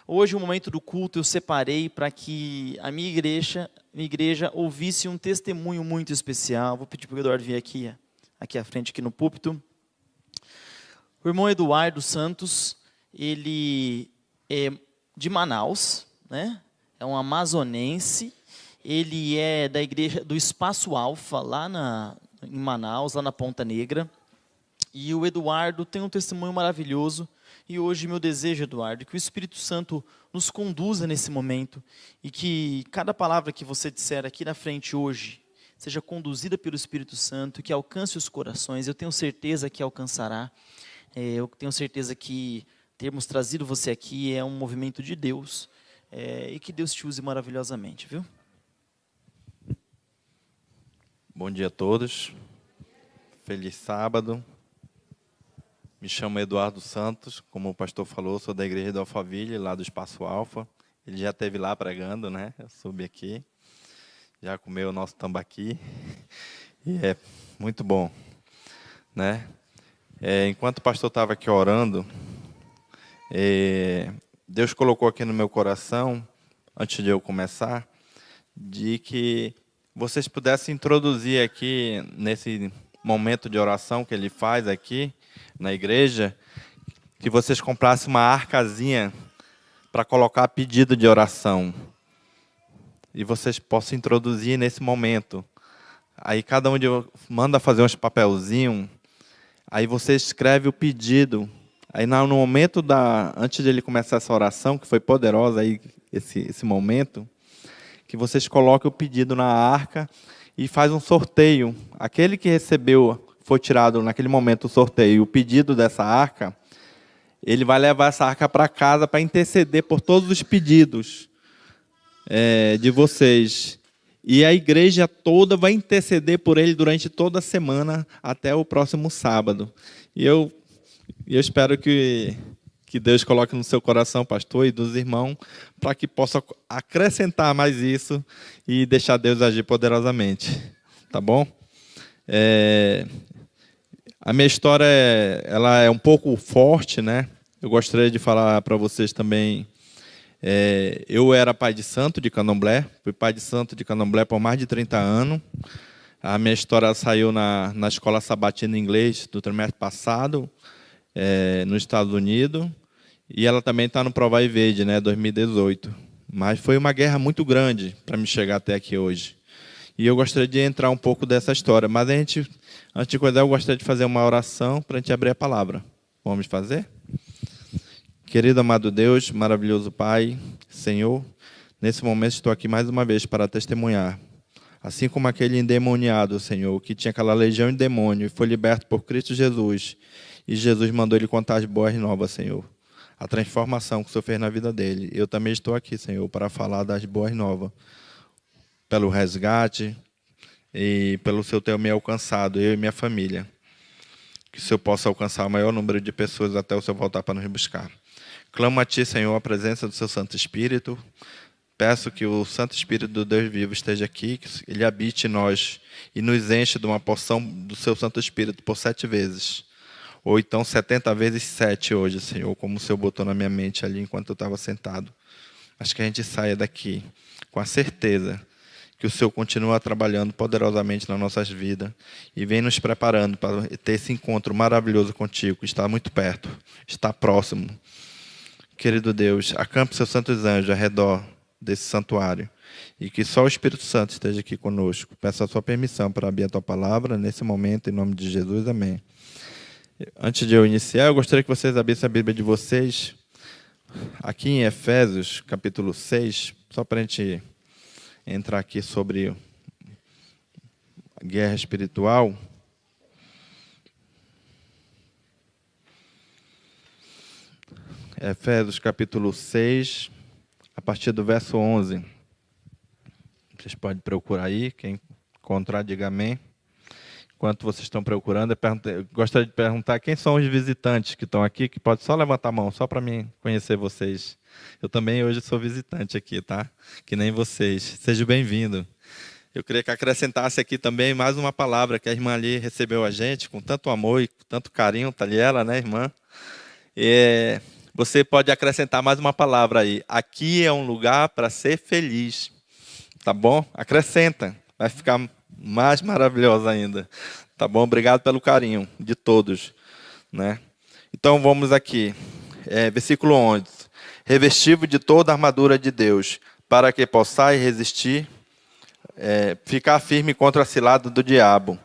Hoje, o momento do culto, eu separei para que a minha igreja ouvisse um testemunho muito especial. Vou pedir para o Eduardo vir aqui à frente, aqui no púlpito. O irmão Eduardo Santos, ele é de Manaus, né? É um amazonense. Ele é da igreja do Espaço Alfa, em Manaus, lá na Ponta Negra. E o Eduardo tem um testemunho maravilhoso. E hoje meu desejo, Eduardo, é que o Espírito Santo nos conduza nesse momento e que cada palavra que você disser aqui na frente hoje seja conduzida pelo Espírito Santo, que alcance os corações. Eu tenho certeza que alcançará. Eu tenho certeza que termos trazido você aqui é um movimento de Deus e que Deus te use maravilhosamente, viu? Bom dia a todos. Feliz sábado. Me chamo Eduardo Santos, como o pastor falou, sou da igreja do Alphaville, lá do Espaço Alfa. Ele já esteve lá pregando, né? Eu subi aqui, já comeu o nosso tambaqui, e é muito bom, né? Enquanto o pastor estava aqui orando, Deus colocou aqui no meu coração, antes de eu começar, de que vocês pudessem introduzir aqui, nesse momento de oração que ele faz aqui, na igreja, que vocês comprassem uma arcazinha para colocar pedido de oração. E vocês possam introduzir nesse momento. Aí cada um de vocês manda fazer uns papelzinhos, aí você escreve o pedido. Aí no momento antes de ele começar essa oração, que foi poderosa aí esse momento, que vocês coloquem o pedido na arca e faz um sorteio. Aquele que foi tirado naquele momento o sorteio, o pedido dessa arca, ele vai levar essa arca para casa para interceder por todos os pedidos de vocês. E a igreja toda vai interceder por ele durante toda a semana até o próximo sábado. E eu espero que Deus coloque no seu coração, pastor, e dos irmãos, para que possa acrescentar mais isso e deixar Deus agir poderosamente. Tá bom? A minha história ela é um pouco forte, né? Eu gostaria de falar para vocês também. Eu era pai de santo de Candomblé, fui pai de santo de Candomblé por mais de 30 anos. A minha história saiu na escola sabatina em inglês do trimestre passado, nos Estados Unidos, e ela também está no Prova e Verde, né, 2018. Mas foi uma guerra muito grande para me chegar até aqui hoje. E eu gostaria de entrar um pouco dessa história. Mas antes de coisa, eu gostaria de fazer uma oração para a gente abrir a palavra. Vamos fazer? Querido amado Deus, maravilhoso Pai, Senhor, nesse momento estou aqui mais uma vez para testemunhar. Assim como aquele endemoniado, Senhor, que tinha aquela legião de demônio e foi liberto por Cristo Jesus. E Jesus mandou ele contar as boas novas, Senhor. A transformação que o Senhor fez na vida dele. Eu também estou aqui, Senhor, para falar das boas novas. Pelo resgate e pelo Senhor ter me alcançado, eu e minha família. Que o Senhor possa alcançar o maior número de pessoas até o Senhor voltar para nos buscar. Clamo a Ti, Senhor, a presença do Seu Santo Espírito. Peço que o Santo Espírito do Deus vivo esteja aqui, que Ele habite em nós e nos enche de uma porção do Seu Santo Espírito por 7 vezes. Ou então 70 vezes 7 hoje, Senhor, como o Senhor botou na minha mente ali enquanto eu estava sentado. Acho que a gente saia daqui com a certeza que o Senhor continua trabalhando poderosamente nas nossas vidas e vem nos preparando para ter esse encontro maravilhoso contigo, que está muito perto, está próximo. Querido Deus, acampe seus santos anjos ao redor desse santuário e que só o Espírito Santo esteja aqui conosco. Peço a sua permissão para abrir a tua palavra nesse momento, em nome de Jesus. Amém. Antes de eu iniciar, eu gostaria que vocês abrissem a Bíblia de vocês aqui em Efésios, capítulo 6, só para a gente entrar aqui sobre a guerra espiritual. Efésios, capítulo 6, a partir do verso 11. Vocês podem procurar aí, quem encontrar, diga amém. Enquanto vocês estão procurando, eu gostaria de perguntar quem são os visitantes que estão aqui, que pode só levantar a mão, só para mim conhecer vocês. Eu também hoje sou visitante aqui, tá? Que nem vocês. Seja bem-vindo. Eu queria que acrescentasse aqui também mais uma palavra que a irmã ali recebeu a gente com tanto amor e com tanto carinho, tá ali ela, né, irmã? você pode acrescentar mais uma palavra aí. Aqui é um lugar para ser feliz. Tá bom? Acrescenta. Vai ficar mais maravilhoso ainda. Tá bom? Obrigado pelo carinho de todos, né? Então vamos aqui. Versículo 11. Revestivo de toda a armadura de Deus, para que possais resistir, ficar firme contra a cilada do diabo.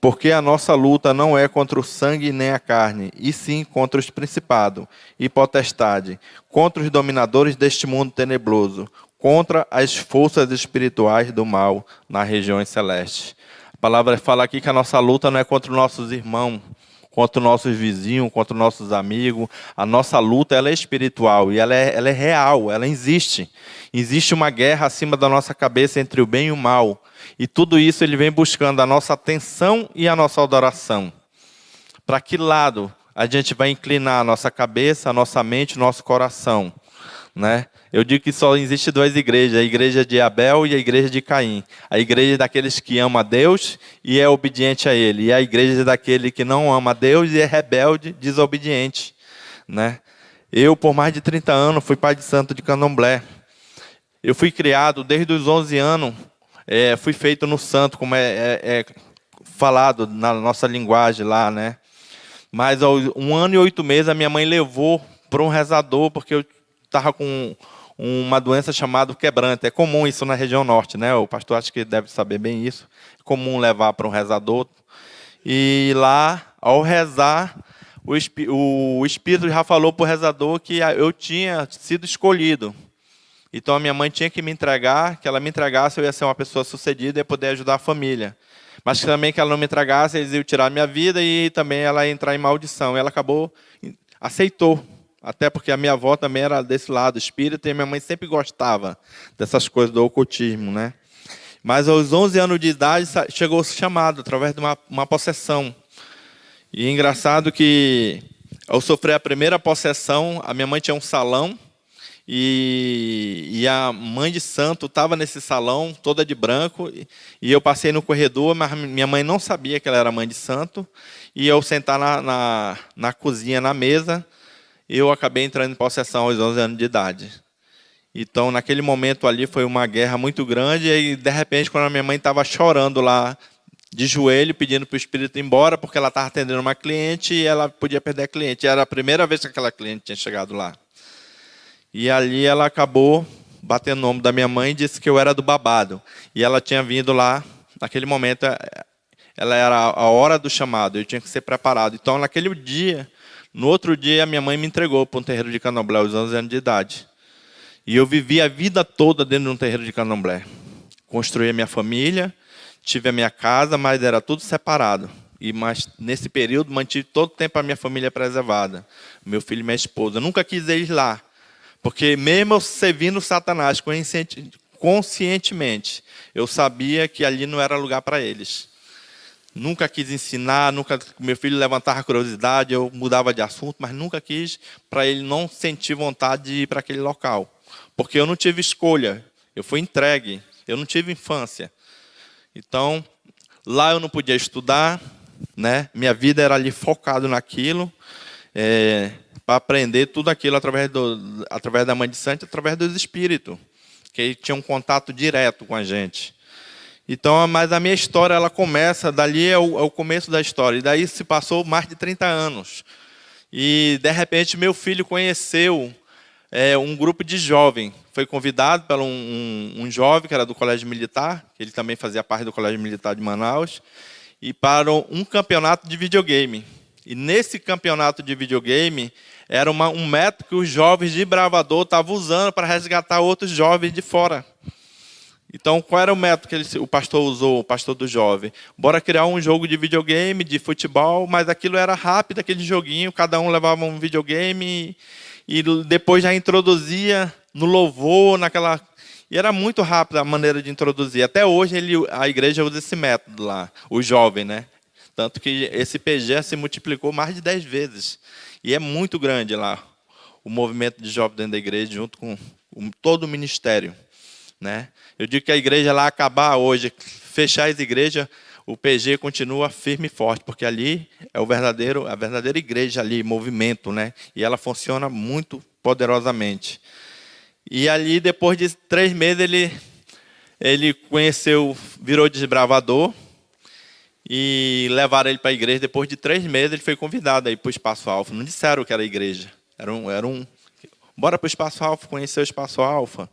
Porque a nossa luta não é contra o sangue nem a carne, e sim contra os principados e potestades, contra os dominadores deste mundo tenebroso, contra as forças espirituais do mal nas regiões celestes. A palavra fala aqui que a nossa luta não é contra os nossos irmãos, contra os nossos vizinhos, contra os nossos amigos. A nossa luta ela é espiritual e ela é real, ela existe. Existe uma guerra acima da nossa cabeça entre o bem e o mal. E tudo isso ele vem buscando a nossa atenção e a nossa adoração. Para que lado a gente vai inclinar a nossa cabeça, a nossa mente, o nosso coração, né? Eu digo que só existe duas igrejas, a igreja de Abel e a igreja de Caim. A igreja daqueles que amam a Deus e é obediente a Ele. E a igreja daquele que não ama a Deus e é rebelde, desobediente, né? Eu, por mais de 30 anos, fui pai de santo de Candomblé. Eu fui criado desde os 11 anos, fui feito no santo, como é falado na nossa linguagem lá, né? Mas aos 1 ano e 8 meses, a minha mãe levou para um rezador, porque eu estava com uma doença chamada quebrante. É comum isso na região norte, né? O pastor acho que deve saber bem isso. É comum levar para um rezador. E lá, ao rezar, o Espírito já falou para o rezador que eu tinha sido escolhido. Então a minha mãe tinha que me entregar, que ela me entregasse, eu ia ser uma pessoa sucedida e ia poder ajudar a família. Mas também que ela não me entregasse, eles iam tirar a minha vida e também ela ia entrar em maldição. E ela aceitou. Até porque a minha avó também era desse lado espírita e minha mãe sempre gostava dessas coisas do ocultismo, né? Mas aos 11 anos de idade chegou o chamado através de uma possessão. E é engraçado que ao sofrer a primeira possessão, a minha mãe tinha um salão e a mãe de santo estava nesse salão, toda de branco, e eu passei no corredor, mas minha mãe não sabia que ela era mãe de santo, e eu sentar na cozinha, na mesa, eu acabei entrando em possessão aos 11 anos de idade. Então, naquele momento ali, foi uma guerra muito grande, e de repente, quando a minha mãe estava chorando lá, de joelho, pedindo para o espírito ir embora, porque ela estava atendendo uma cliente e ela podia perder a cliente. Era a primeira vez que aquela cliente tinha chegado lá. E ali ela acabou batendo o nome da minha mãe e disse que eu era do babado. E ela tinha vindo lá, naquele momento, ela era a hora do chamado, eu tinha que ser preparado. Então, naquele dia, no outro dia, a minha mãe me entregou para um terreiro de Candomblé, aos 11 anos de idade. E eu vivi a vida toda dentro de um terreiro de Candomblé. Construí a minha família, tive a minha casa, mas era tudo separado. Mas nesse período, mantive todo o tempo a minha família preservada. Meu filho e minha esposa. Eu nunca quis ir lá. Porque mesmo eu servindo Satanás conscientemente, eu sabia que ali não era lugar para eles. Nunca quis ensinar, meu filho levantava a curiosidade, eu mudava de assunto, mas nunca quis para ele não sentir vontade de ir para aquele local. Porque eu não tive escolha, eu fui entregue, eu não tive infância. Então, lá eu não podia estudar, né? Minha vida era ali focado naquilo, para aprender tudo aquilo através da Mãe de Santo, através dos espíritos, que tinham um contato direto com a gente. Então, mas a minha história ela começa, dali é o começo da história, e daí se passou mais de 30 anos. E, de repente, meu filho conheceu um grupo de jovens. Foi convidado por um jovem que era do Colégio Militar, que ele também fazia parte do Colégio Militar de Manaus, e para um campeonato de videogame. E nesse campeonato de videogame, era um método que os jovens de Bravador estavam usando para resgatar outros jovens de fora. Então, qual era o método que o pastor usou, o pastor do jovem? Bora criar um jogo de videogame, de futebol, mas aquilo era rápido, aquele joguinho, cada um levava um videogame e depois já introduzia no louvor, E era muito rápido a maneira de introduzir. Até hoje a igreja usa esse método lá, o jovem, né? Tanto que esse PG se multiplicou mais de 10 vezes. E é muito grande lá o movimento de jovens dentro da igreja, junto com todo o ministério, né? Eu digo que a igreja lá acabar hoje, fechar as igrejas, o PG continua firme e forte, porque ali é a verdadeira igreja ali, movimento, né? E ela funciona muito poderosamente. E ali, depois de 3 meses, ele conheceu, virou desbravador, e levaram ele para a igreja. Depois de 3 meses, ele foi convidado aí para o Espaço Alfa. Não disseram que era a igreja. Bora para o Espaço Alfa, conhecer o Espaço Alfa.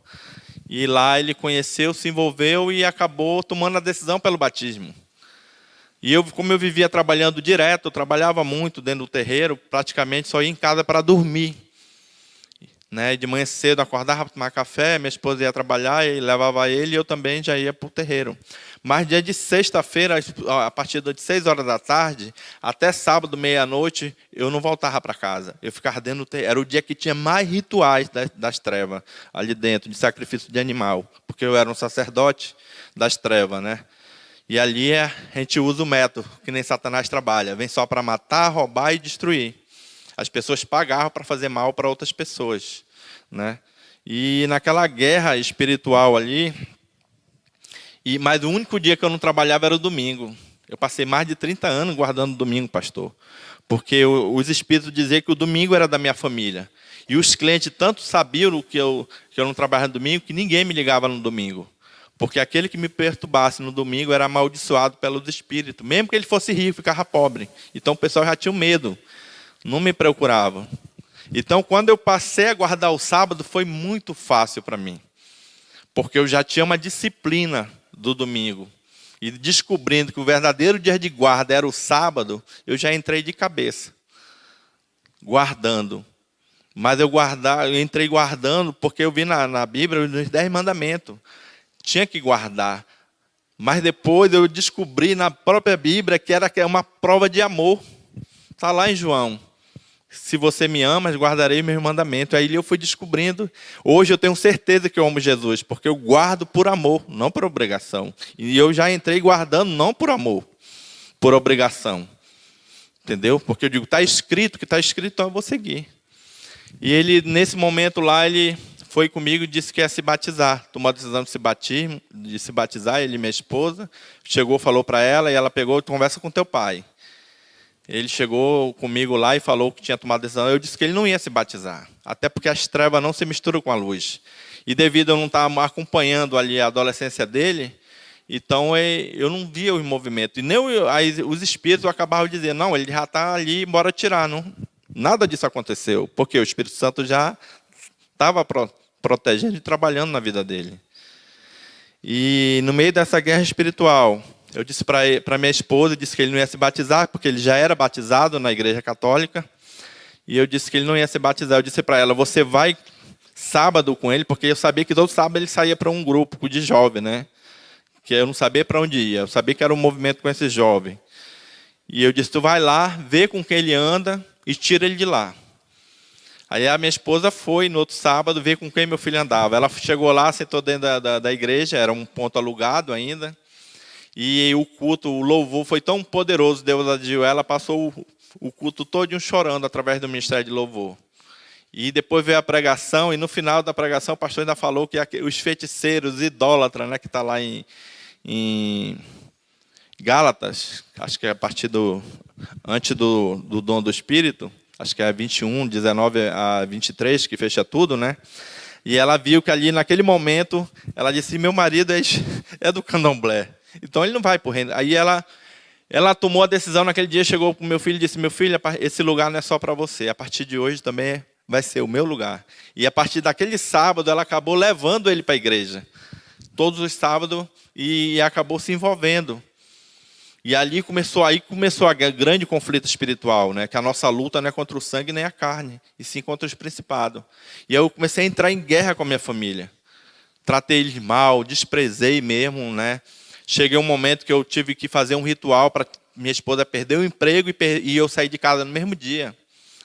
E lá ele conheceu, se envolveu e acabou tomando a decisão pelo batismo. E como eu vivia trabalhando direto, eu trabalhava muito dentro do terreiro, praticamente só ia em casa para dormir. Né? De manhã cedo acordava para tomar café, minha esposa ia trabalhar e levava ele, e eu também já ia para o terreiro. Mas dia de sexta-feira, a partir de 6 horas da tarde, até sábado, meia-noite, eu não voltava para casa. Eu ficava dentro do terreiro. Era o dia que tinha mais rituais das trevas ali dentro, de sacrifício de animal, porque eu era um sacerdote das trevas, né? E ali a gente usa o método, que nem Satanás trabalha. Vem só para matar, roubar e destruir. As pessoas pagavam para fazer mal para outras pessoas, né? E naquela guerra espiritual ali, mas o único dia que eu não trabalhava era o domingo. Eu passei mais de 30 anos guardando o domingo, pastor. Porque os espíritos diziam que o domingo era da minha família. E os clientes tanto sabiam que eu não trabalhava no domingo, que ninguém me ligava no domingo. Porque aquele que me perturbasse no domingo era amaldiçoado pelos espíritos. Mesmo que ele fosse rico, ficava pobre. Então o pessoal já tinha medo. Não me procuravam. Então, quando eu passei a guardar o sábado, foi muito fácil para mim. Porque eu já tinha uma disciplina do domingo. E descobrindo que o verdadeiro dia de guarda era o sábado, eu já entrei de cabeça. Guardando. Mas eu entrei guardando porque eu vi na Bíblia os 10 mandamentos. Tinha que guardar. Mas depois eu descobri na própria Bíblia que era uma prova de amor. Está lá em João. Se você me ama, guardarei meus mandamentos. Aí eu fui descobrindo. Hoje eu tenho certeza que eu amo Jesus, porque eu guardo por amor, não por obrigação. E eu já entrei guardando não por amor, por obrigação. Entendeu? Porque eu digo, está escrito, que está escrito, então eu vou seguir. E ele, nesse momento lá, ele foi comigo e disse que ia se batizar. Tomou a decisão de se batizar, ele e minha esposa. Chegou, falou para ela, e ela pegou, conversa com teu pai. Ele chegou comigo lá e falou que tinha tomado decisão. Eu disse que ele não ia se batizar, até porque as trevas não se misturam com a luz. E devido a eu não estar acompanhando ali a adolescência dele, então eu não via o movimento. E nem os espíritos acabavam de dizer, não, ele já está ali, bora tirar. Não, nada disso aconteceu, porque o Espírito Santo já estava protegendo e trabalhando na vida dele. E no meio dessa guerra espiritual, eu disse para minha esposa, disse que ele não ia se batizar, porque ele já era batizado na igreja católica. E eu disse que ele não ia se batizar. Eu disse para ela, você vai sábado com ele, porque eu sabia que todo sábado ele saía para um grupo de jovens, né? Que eu não sabia para onde ia. Eu sabia que era um movimento com esses jovens. E eu disse, tu vai lá, vê com quem ele anda e tira ele de lá. Aí a minha esposa foi no outro sábado ver com quem meu filho andava. Ela chegou lá, sentou dentro da igreja, era um ponto alugado ainda. E o culto, o louvor foi tão poderoso, Deus agiu. Ela passou o culto todinho chorando através do ministério de louvor. E depois veio a pregação, e no final da pregação o pastor ainda falou que os feiticeiros, idólatras, né, que está lá em Gálatas, acho que é a partir antes do dom do Espírito, acho que é 21, 19 a 23, que fecha tudo, né? E ela viu que ali, naquele momento, ela disse, meu marido é do candomblé. Então ele não vai para o reino. Aí ela tomou a decisão naquele dia, chegou para o meu filho e disse, meu filho, esse lugar não é só para você, a partir de hoje também vai ser o meu lugar. E a partir daquele sábado, ela acabou levando ele para a igreja. Todos os sábados, e acabou se envolvendo. E ali começou a grande conflito espiritual, né? Que a nossa luta não é contra o sangue nem a carne, e sim contra os principados. E eu comecei a entrar em guerra com a minha família. Tratei eles mal, desprezei mesmo, né? Cheguei um momento que eu tive que fazer um ritual para minha esposa perder o emprego e eu saí de casa no mesmo dia.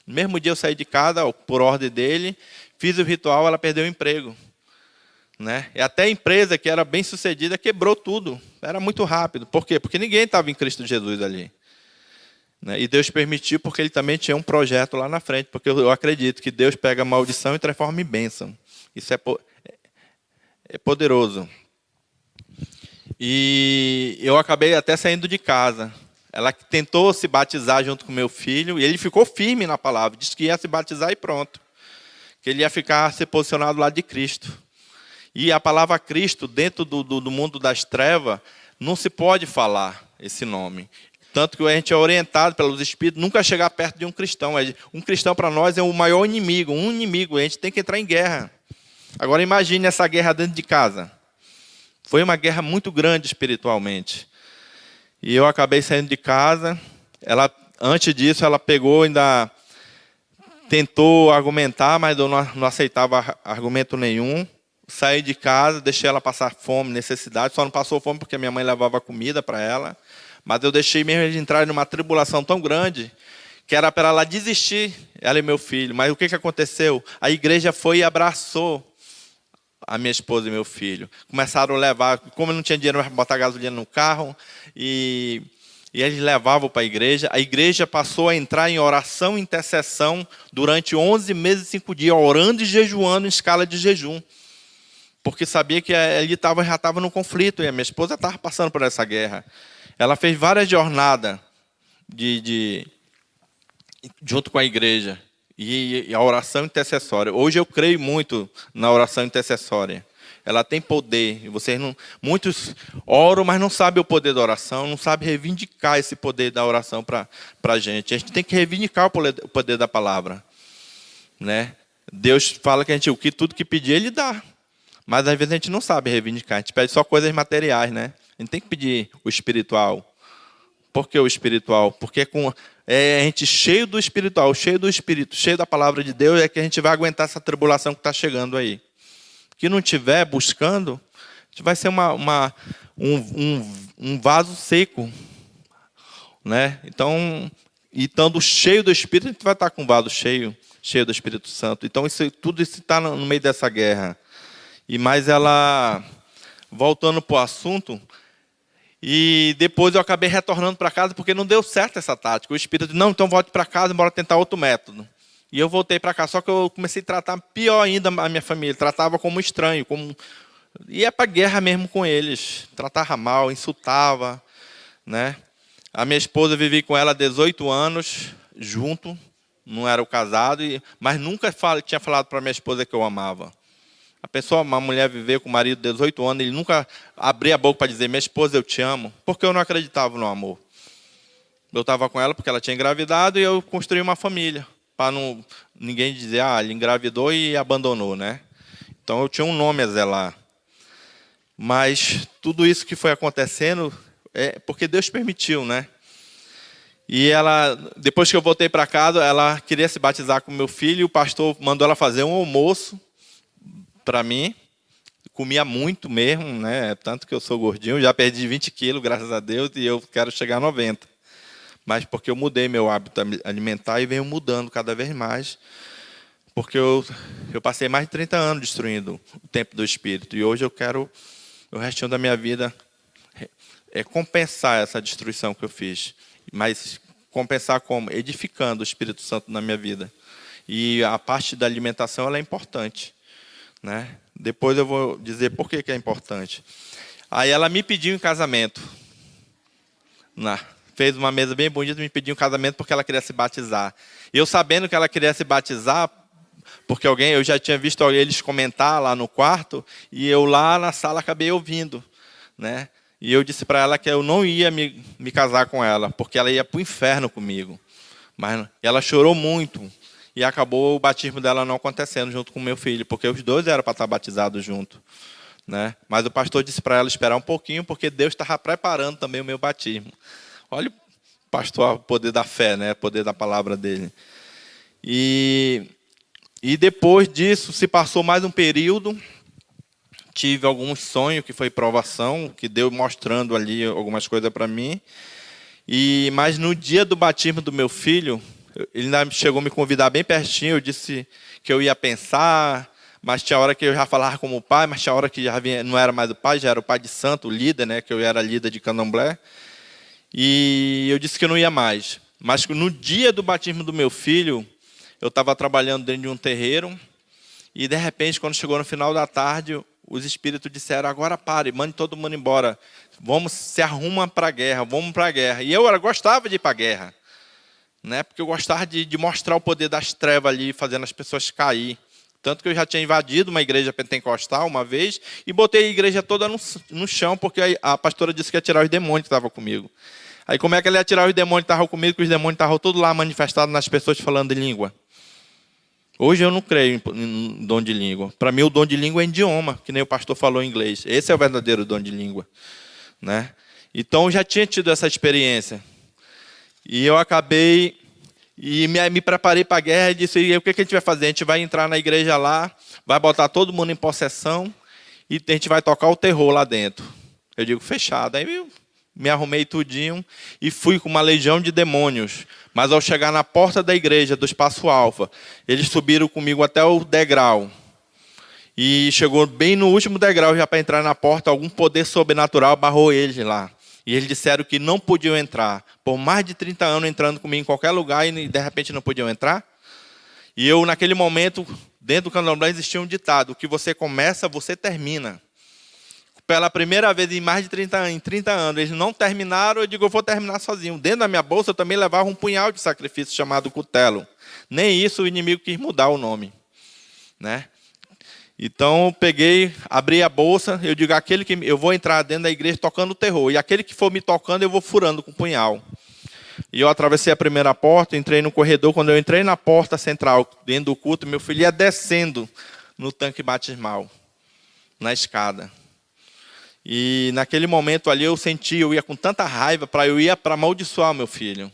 No mesmo dia eu saí de casa, por ordem dele, fiz o ritual, ela perdeu o emprego. Né? E até a empresa, que era bem sucedida, quebrou tudo. Era muito rápido. Por quê? Porque ninguém estava em Cristo Jesus ali. Né? E Deus permitiu, porque ele também tinha um projeto lá na frente. Porque eu acredito que Deus pega a maldição e transforma em bênção. Isso é poderoso. E eu acabei até saindo de casa. Ela tentou se batizar junto com meu filho, e ele ficou firme na palavra, disse que ia se batizar e pronto. Que ele ia ficar se posicionado do lado de Cristo. E a palavra Cristo, dentro do mundo das trevas, não se pode falar esse nome. Tanto que a gente é orientado pelos Espíritos nunca chegar perto de um cristão. Um cristão para nós é o maior inimigo, um inimigo. A gente tem que entrar em guerra. Agora imagine essa guerra dentro de casa. Foi uma guerra muito grande espiritualmente. E eu acabei saindo de casa. Antes disso, ela pegou, ainda tentou argumentar, mas eu não aceitava argumento nenhum. Saí de casa, deixei ela passar fome, necessidade. Só não passou fome porque minha mãe levava comida para ela. Mas eu deixei mesmo eles entrarem numa tribulação tão grande que era para ela desistir, ela e meu filho. Mas o que aconteceu? A igreja foi e abraçou a minha esposa e meu filho. Começaram a levar, como eu não tinha dinheiro para botar gasolina no carro, e eles levavam para a igreja passou a entrar em oração e intercessão durante 11 meses e 5 dias, orando e jejuando em escala de jejum. Porque sabia que ele já estava no conflito, e a minha esposa estava passando por essa guerra. Ela fez várias jornadas junto com a igreja. E a oração intercessória. Hoje eu creio muito na oração intercessória. Ela tem poder. Muitos oram, mas não sabem o poder da oração, não sabem reivindicar esse poder da oração para a gente. A gente tem que reivindicar o poder da palavra. Né? Deus fala que tudo que pedir, Ele dá. Mas às vezes a gente não sabe reivindicar. A gente pede só coisas materiais, né? A gente tem que pedir o espiritual. Por que o espiritual? Porque a gente cheio do espiritual, cheio do Espírito, cheio da palavra de Deus, é que a gente vai aguentar essa tribulação que está chegando aí. Que não estiver buscando, a gente vai ser um vaso seco. Né? Então, estando cheio do Espírito, a gente vai estar com um vaso cheio do Espírito Santo. Então, tudo isso está no meio dessa guerra. Mas ela, voltando para o assunto, e depois eu acabei retornando para casa porque não deu certo essa tática. O Espírito disse, não, então volte para casa e bora tentar outro método. E eu voltei para cá, só que eu comecei a tratar pior ainda a minha família. Tratava como estranho, ia para a guerra mesmo com eles. Tratava mal, insultava. Né? A minha esposa, vivi com ela 18 anos, junto, não era o casado, mas nunca tinha falado para minha esposa que eu amava. Uma mulher viver com o marido de 18 anos, ele nunca abria a boca para dizer, minha esposa, eu te amo, porque eu não acreditava no amor. Eu estava com ela porque ela tinha engravidado e eu construí uma família, para ninguém dizer, ele engravidou e abandonou, né? Então eu tinha um nome a zelar. Mas tudo isso que foi acontecendo é porque Deus permitiu, né? E depois que eu voltei para casa, ela queria se batizar com meu filho, e o pastor mandou ela fazer um almoço para mim, comia muito mesmo, né? Tanto que eu sou gordinho, já perdi 20 quilos, graças a Deus, e eu quero chegar a 90. Mas porque eu mudei meu hábito alimentar e venho mudando cada vez mais, porque eu passei mais de 30 anos destruindo o templo do Espírito, e hoje eu quero, o restinho da minha vida, compensar essa destruição que eu fiz. Mas compensar como? Edificando o Espírito Santo na minha vida. E a parte da alimentação ela é importante. Né? Depois eu vou dizer por que é importante. Aí ela me pediu em casamento. Fez uma mesa bem bonita, me pediu em casamento porque ela queria se batizar. E eu sabendo que ela queria se batizar, porque eu já tinha visto eles comentar lá no quarto, e eu lá na sala acabei ouvindo. Né? E eu disse para ela que eu não ia me casar com ela, porque ela ia para o inferno comigo. Mas ela chorou muito. E acabou o batismo dela não acontecendo junto com o meu filho, porque os dois eram para estar batizados juntos. Né? Mas o pastor disse para ela esperar um pouquinho, porque Deus estava preparando também o meu batismo. Olha o pastor, o poder da fé, né? O poder da palavra dele. E depois disso, se passou mais um período, tive alguns sonhos, que foi provação, que Deus mostrando ali algumas coisas para mim. Mas no dia do batismo do meu filho, ele ainda chegou a me convidar bem pertinho, eu disse que eu ia pensar, mas tinha hora que eu já falava como pai, mas tinha hora que já não era mais o pai, já era o pai de santo, o líder, né, que eu era líder de candomblé. E eu disse que eu não ia mais. Mas no dia do batismo do meu filho, eu estava trabalhando dentro de um terreiro, e de repente, quando chegou no final da tarde, os espíritos disseram, agora pare, mande todo mundo embora. Vamos, se arruma para a guerra, vamos para a guerra. E eu gostava de ir para a guerra, né? Porque eu gostava de mostrar o poder das trevas ali, fazendo as pessoas cair. Tanto que eu já tinha invadido uma igreja pentecostal uma vez e botei a igreja toda no chão, porque a pastora disse que ia tirar os demônios que estavam comigo. Aí como é que ela ia tirar os demônios que estavam comigo, que os demônios estavam todos lá manifestados nas pessoas falando em língua? Hoje eu não creio em dom de língua. Para mim o dom de língua é idioma, que nem o pastor falou em inglês. Esse é o verdadeiro dom de língua, né? Então eu já tinha tido essa experiência. E eu acabei... E me preparei para a guerra e disse, e o que a gente vai fazer? A gente vai entrar na igreja lá, vai botar todo mundo em possessão e a gente vai tocar o terror lá dentro. Eu digo, fechado. Aí eu me arrumei tudinho e fui com uma legião de demônios. Mas ao chegar na porta da igreja, do Espaço Alfa, eles subiram comigo até o degrau. E chegou bem no último degrau, já para entrar na porta, algum poder sobrenatural barrou eles lá. E eles disseram que não podiam entrar. Por mais de 30 anos entrando comigo em qualquer lugar e de repente não podiam entrar. E eu, naquele momento, dentro do candomblé existia um ditado, o que você começa, você termina. Pela primeira vez em mais de 30 anos, eles não terminaram, eu digo, eu vou terminar sozinho. Dentro da minha bolsa eu também levava um punhal de sacrifício chamado cutelo. Nem isso o inimigo quis mudar o nome, né? Então eu peguei, abri a bolsa, eu digo, aquele que eu vou entrar dentro da igreja tocando terror, e aquele que for me tocando eu vou furando com o punhal. E eu atravessei a primeira porta, entrei no corredor, quando eu entrei na porta central, dentro do culto, meu filho ia descendo no tanque batismal, na escada. E naquele momento ali eu senti, eu ia com tanta raiva, eu ia para amaldiçoar meu filho.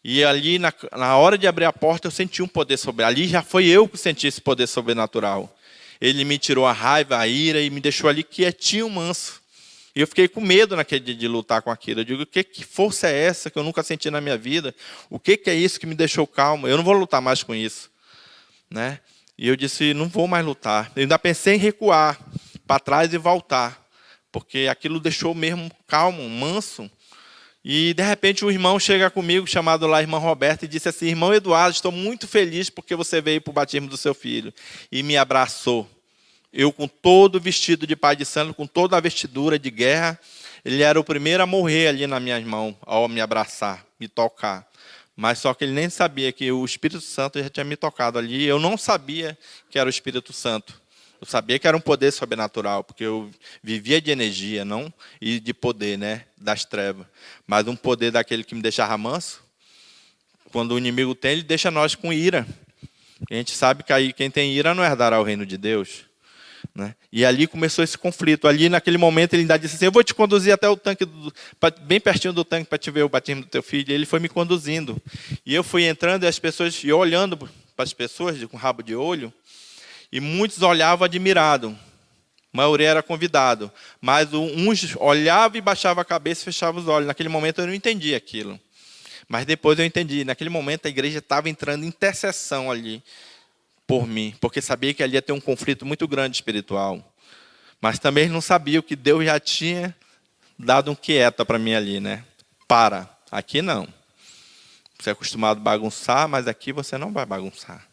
E ali, na hora de abrir a porta, eu senti um poder sobrenatural. Ali já foi eu que senti esse poder sobrenatural. Ele me tirou a raiva, a ira e me deixou ali quietinho, manso. E eu fiquei com medo naquele dia de lutar com aquilo. Eu digo, que força é essa que eu nunca senti na minha vida? O que é isso que me deixou calmo? Eu não vou lutar mais com isso, né? E eu disse, não vou mais lutar. Eu ainda pensei em recuar para trás e voltar, porque aquilo deixou mesmo calmo, manso. E, de repente, um irmão chega comigo, chamado lá irmão Roberto, e disse assim, irmão Eduardo, estou muito feliz porque você veio para o batismo do seu filho. E me abraçou. Eu com todo vestido de pai de santo, com toda a vestidura de guerra, ele era o primeiro a morrer ali nas minhas mãos, ao me abraçar, me tocar. Mas só que ele nem sabia que o Espírito Santo já tinha me tocado ali. Eu não sabia que era o Espírito Santo. Eu sabia que era um poder sobrenatural, porque eu vivia de energia, não e de poder, né, das trevas. Mas um poder daquele que me deixava manso. Quando o inimigo tem, ele deixa nós com ira. A gente sabe que aí quem tem ira não herdará o reino de Deus, né? E ali começou esse conflito. Ali, naquele momento, ele ainda disse assim, eu vou te conduzir até o tanque, bem pertinho do tanque, para te ver o batismo do teu filho. E ele foi me conduzindo. E eu fui entrando, e as pessoas, e eu olhando para as pessoas com rabo de olho, e muitos olhavam admirados. A maioria era convidado. Mas uns olhavam e baixavam a cabeça e fechavam os olhos. Naquele momento eu não entendi aquilo. Mas depois eu entendi. Naquele momento a igreja estava entrando em intercessão ali por mim. Porque sabia que ali ia ter um conflito muito grande espiritual. Mas também não sabia que Deus já tinha dado um quieta para mim ali, né? Para. Aqui não. Você é acostumado a bagunçar, mas aqui você não vai bagunçar.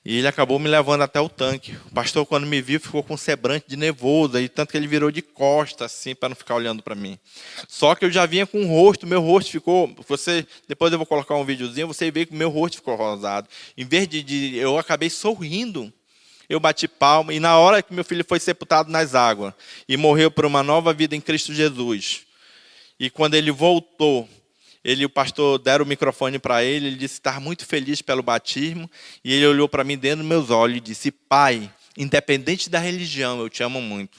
E ele acabou me levando até o tanque. O pastor, quando me viu, ficou com um semblante de nervoso, e tanto que ele virou de costas, assim, para não ficar olhando para mim. Só que eu já vinha com o rosto, meu rosto ficou... Depois eu vou colocar um videozinho, você vê que o meu rosto ficou rosado. Em vez eu acabei sorrindo. Eu bati palma, e na hora que meu filho foi sepultado nas águas, e morreu por uma nova vida em Cristo Jesus, e quando ele voltou, o pastor deram o microfone para ele disse que estava muito feliz pelo batismo, e ele olhou para mim dentro dos meus olhos e disse, pai, independente da religião, eu te amo muito.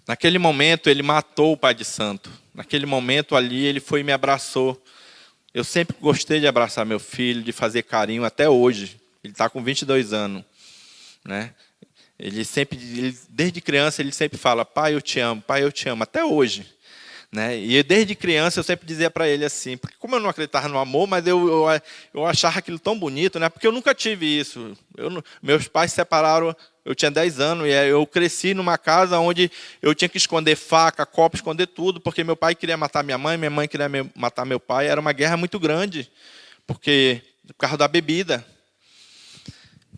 Naquele momento, ele matou o pai de santo. Naquele momento ali, ele foi e me abraçou. Eu sempre gostei de abraçar meu filho, de fazer carinho, até hoje. Ele está com 22 anos, né? Desde criança, ele sempre fala, pai, eu te amo, até hoje. Né? E desde criança, eu sempre dizia para ele assim, porque como eu não acreditava no amor, mas eu achava aquilo tão bonito, né? Porque eu nunca tive isso. Meus pais se separaram, eu tinha 10 anos, e eu cresci numa casa onde eu tinha que esconder faca, copo, esconder tudo, porque meu pai queria matar minha mãe queria matar meu pai. Era uma guerra muito grande, por causa da bebida.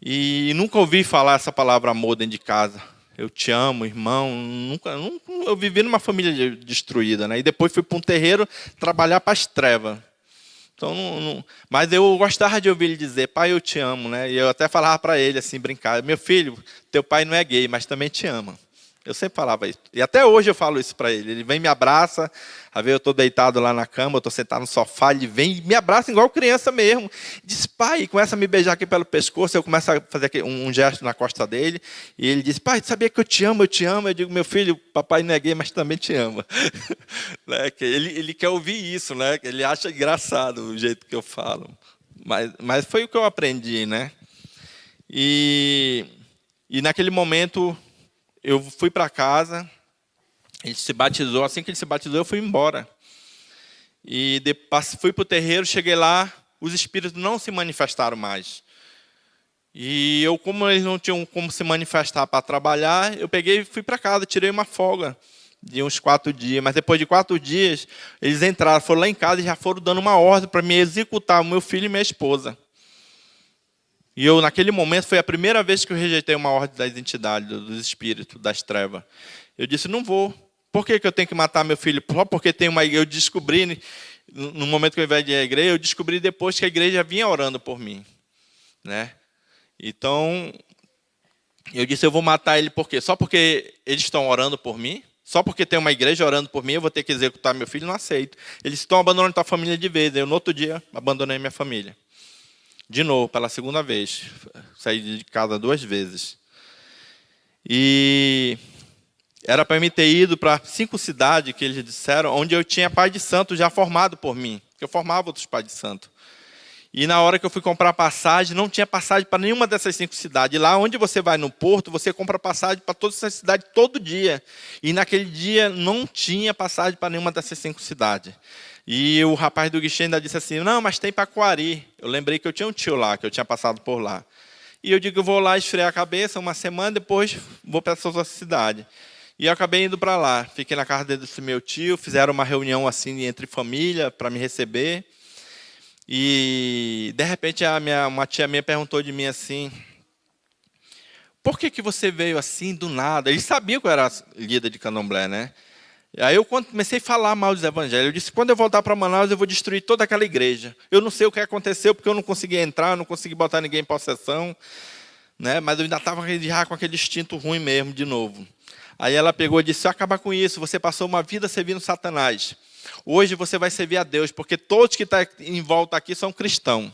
E nunca ouvi falar essa palavra amor dentro de casa. Eu te amo, irmão. Nunca, eu vivi numa família destruída, né? E depois fui para um terreiro trabalhar para as trevas. Então, mas eu gostava de ouvir ele dizer, pai, eu te amo, né? E eu até falava para ele, assim, brincar, meu filho, teu pai não é gay, mas também te ama. Eu sempre falava isso. E até hoje eu falo isso para ele. Ele vem e me abraça, às vezes eu estou deitado lá na cama, eu estou sentado no sofá, ele vem e me abraça igual criança mesmo. Diz, pai, e começa a me beijar aqui pelo pescoço, eu começo a fazer um gesto na costa dele, e ele diz, pai, tu sabia que eu te amo, eu te amo? Eu digo, meu filho, papai não é gay, mas também te ama. Né? Ele quer ouvir isso, né? Ele acha engraçado o jeito que eu falo. Mas foi o que eu aprendi, né? E naquele momento eu fui para casa, ele se batizou, assim que ele se batizou, eu fui embora. E fui para o terreiro, cheguei lá, os espíritos não se manifestaram mais. E eu, como eles não tinham como se manifestar para trabalhar, eu peguei e fui para casa, tirei uma folga de uns 4 dias. Mas depois de 4 dias, eles entraram, foram lá em casa e já foram dando uma ordem para me executar, o meu filho e minha esposa. E eu, naquele momento, foi a primeira vez que eu rejeitei uma ordem das entidades, dos espíritos, das trevas. Eu disse, não vou. Por que eu tenho que matar meu filho? Só porque tem uma igreja. Eu descobri, no momento que eu invadi a igreja, eu descobri depois que a igreja vinha orando por mim. Né? Então, eu disse, eu vou matar ele por quê? Só porque eles estão orando por mim? Só porque tem uma igreja orando por mim, eu vou ter que executar meu filho? Não aceito. Eles estão abandonando a família de vez. Eu, no outro dia, abandonei minha família. De novo, pela segunda vez. Saí de casa 2 vezes. E era para me ter ido para 5 cidades, que eles disseram, onde eu tinha pai de santo já formado por mim. Eu formava outros pais de santo. E na hora que eu fui comprar passagem, não tinha passagem para nenhuma dessas 5 cidades. E lá onde você vai no porto, você compra passagem para todas essas cidades todo dia. E naquele dia não tinha passagem para nenhuma dessas 5 cidades. E o rapaz do guichê ainda disse assim, não, mas tem para Coari. Eu lembrei que eu tinha um tio lá, que eu tinha passado por lá. E eu digo, eu vou lá esfriar a cabeça uma semana, depois vou para essa outra cidade. E eu acabei indo para lá. Fiquei na casa desse meu tio, fizeram uma reunião assim entre família para me receber. E, de repente, uma tia minha perguntou de mim assim, por que você veio assim do nada? Eles sabiam que eu era líder de candomblé, né? E aí eu comecei a falar mal dos evangelhos. Eu disse, quando eu voltar para Manaus, eu vou destruir toda aquela igreja. Eu não sei o que aconteceu, porque eu não consegui entrar, eu não consegui botar ninguém em possessão. Né? Mas eu ainda estava já com aquele instinto ruim mesmo, de novo. Aí ela pegou e disse, se eu acabar com isso, você passou uma vida servindo Satanás. Hoje você vai servir a Deus, porque todos que estão em volta aqui são cristãos.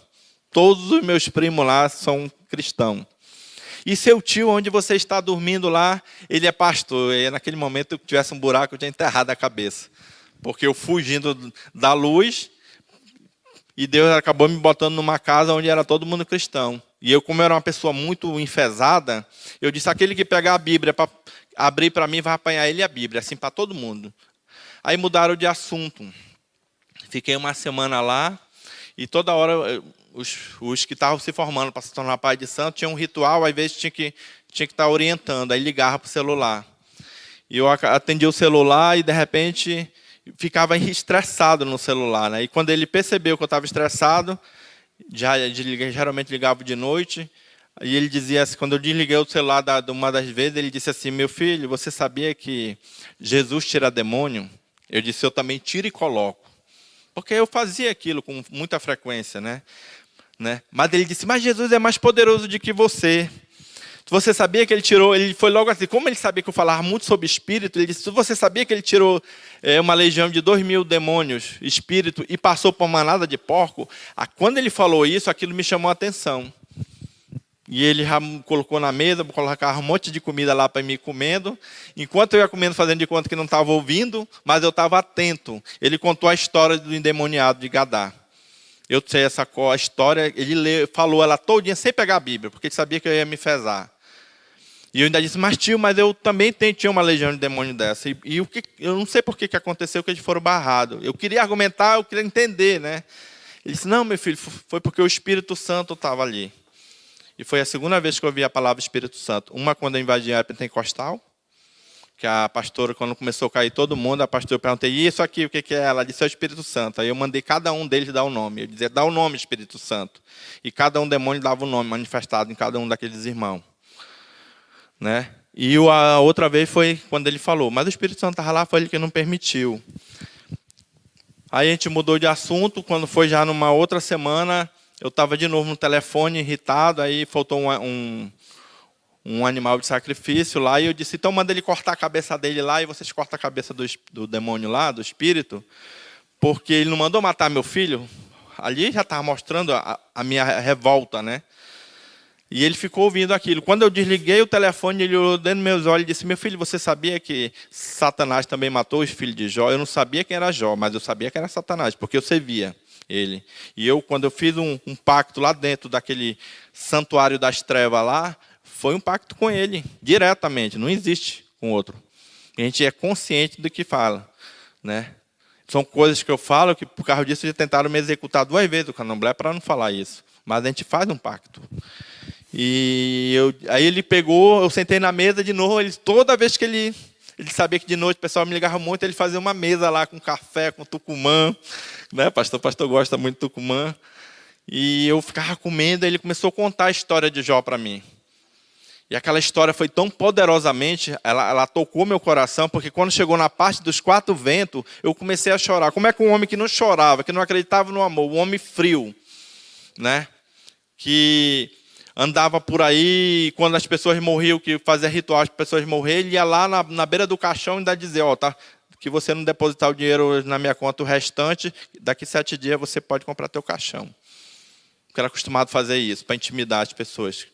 Todos os meus primos lá são cristãos. E seu tio, onde você está dormindo lá, ele é pastor. E naquele momento, se tivesse um buraco, eu tinha enterrado a cabeça. Porque eu fugindo da luz, e Deus acabou me botando numa casa onde era todo mundo cristão. E eu, como era uma pessoa muito enfesada, eu disse, aquele que pegar a Bíblia para abrir para mim, vai apanhar ele e a Bíblia, assim para todo mundo. Aí mudaram de assunto. Fiquei uma semana lá, e toda hora os que estavam se formando para se tornar pai de santo tinham um ritual, às vezes tinha que estar orientando, aí ligava para o celular. E eu atendia o celular e, de repente, ficava estressado no celular. Né? E quando ele percebeu que eu estava estressado, geralmente ligava de noite, e ele dizia assim, quando eu desliguei o celular uma das vezes, ele disse assim, meu filho, você sabia que Jesus tira demônio? Eu disse, eu também tiro e coloco. Porque eu fazia aquilo com muita frequência, né? Mas ele disse, mas Jesus é mais poderoso do que você. Você sabia que ele tirou, ele foi logo assim, como ele sabia que eu falava muito sobre espírito, ele disse, você sabia que ele tirou uma legião de 2.000 demônios, espírito, e passou por uma manada de porco? Quando ele falou isso, aquilo me chamou a atenção. E ele já colocou na mesa, colocava um monte de comida lá para mim comendo. Enquanto eu ia comendo, fazendo de conta que não estava ouvindo, mas eu estava atento. Ele contou a história do endemoniado de Gadá. Eu sei essa história, ele falou ela todinha sem pegar a Bíblia, porque ele sabia que eu ia me fezar. E eu ainda disse, mas tio, mas eu também tinha uma legião de demônio dessa. Eu não sei por que aconteceu que eles foram barrados. Eu queria argumentar, eu queria entender, né? Ele disse, não, meu filho, foi porque o Espírito Santo estava ali. E foi a segunda vez que eu ouvi a palavra Espírito Santo. Uma quando eu invadi a pentecostal, que a pastora, quando começou a cair todo mundo, a pastora perguntei, e isso aqui, o que é? Ela disse, é o Espírito Santo. Aí eu mandei cada um deles dar o nome. Eu dizia, dá o nome, Espírito Santo. E cada um demônio dava o nome manifestado em cada um daqueles irmãos. Né? E a outra vez foi quando ele falou, mas o Espírito Santo estava lá, foi ele que não permitiu. Aí a gente mudou de assunto, quando foi já numa outra semana, eu estava de novo no telefone, irritado, aí faltou um animal de sacrifício lá, e eu disse, então manda ele cortar a cabeça dele lá, e vocês cortam a cabeça do demônio lá, do espírito, porque ele não mandou matar meu filho. Ali já estava mostrando a minha revolta, né? E ele ficou ouvindo aquilo. Quando eu desliguei o telefone, ele olhou dentro dos meus olhos e disse, meu filho, você sabia que Satanás também matou os filhos de Jó? Eu não sabia quem era Jó, mas eu sabia que era Satanás, porque eu servia ele. E eu, quando eu fiz um pacto lá dentro daquele santuário das trevas lá, foi um pacto com ele, diretamente, não existe com outro. A gente é consciente do que fala. Né? São coisas que eu falo que, por causa disso, já tentaram me executar 2 vezes o candomblé para não falar isso. Mas a gente faz um pacto. E aí ele pegou, eu sentei na mesa de novo, toda vez que ele sabia que de noite o pessoal me ligava muito, ele fazia uma mesa lá com café, com tucumã. Né? Pastor gosta muito de tucumã. E eu ficava comendo, e ele começou a contar a história de Jó para mim. E aquela história foi tão poderosamente, ela tocou meu coração, porque quando chegou na parte dos 4 ventos, eu comecei a chorar. Como é que um homem que não chorava, que não acreditava no amor, um homem frio, né? Que andava por aí, quando as pessoas morriam, que fazia ritual, as pessoas morriam, ele ia lá na beira do caixão e ainda dizia, tá, que você não depositar o dinheiro na minha conta, o restante, daqui 7 dias você pode comprar teu caixão. Porque era acostumado a fazer isso, para intimidar as pessoas.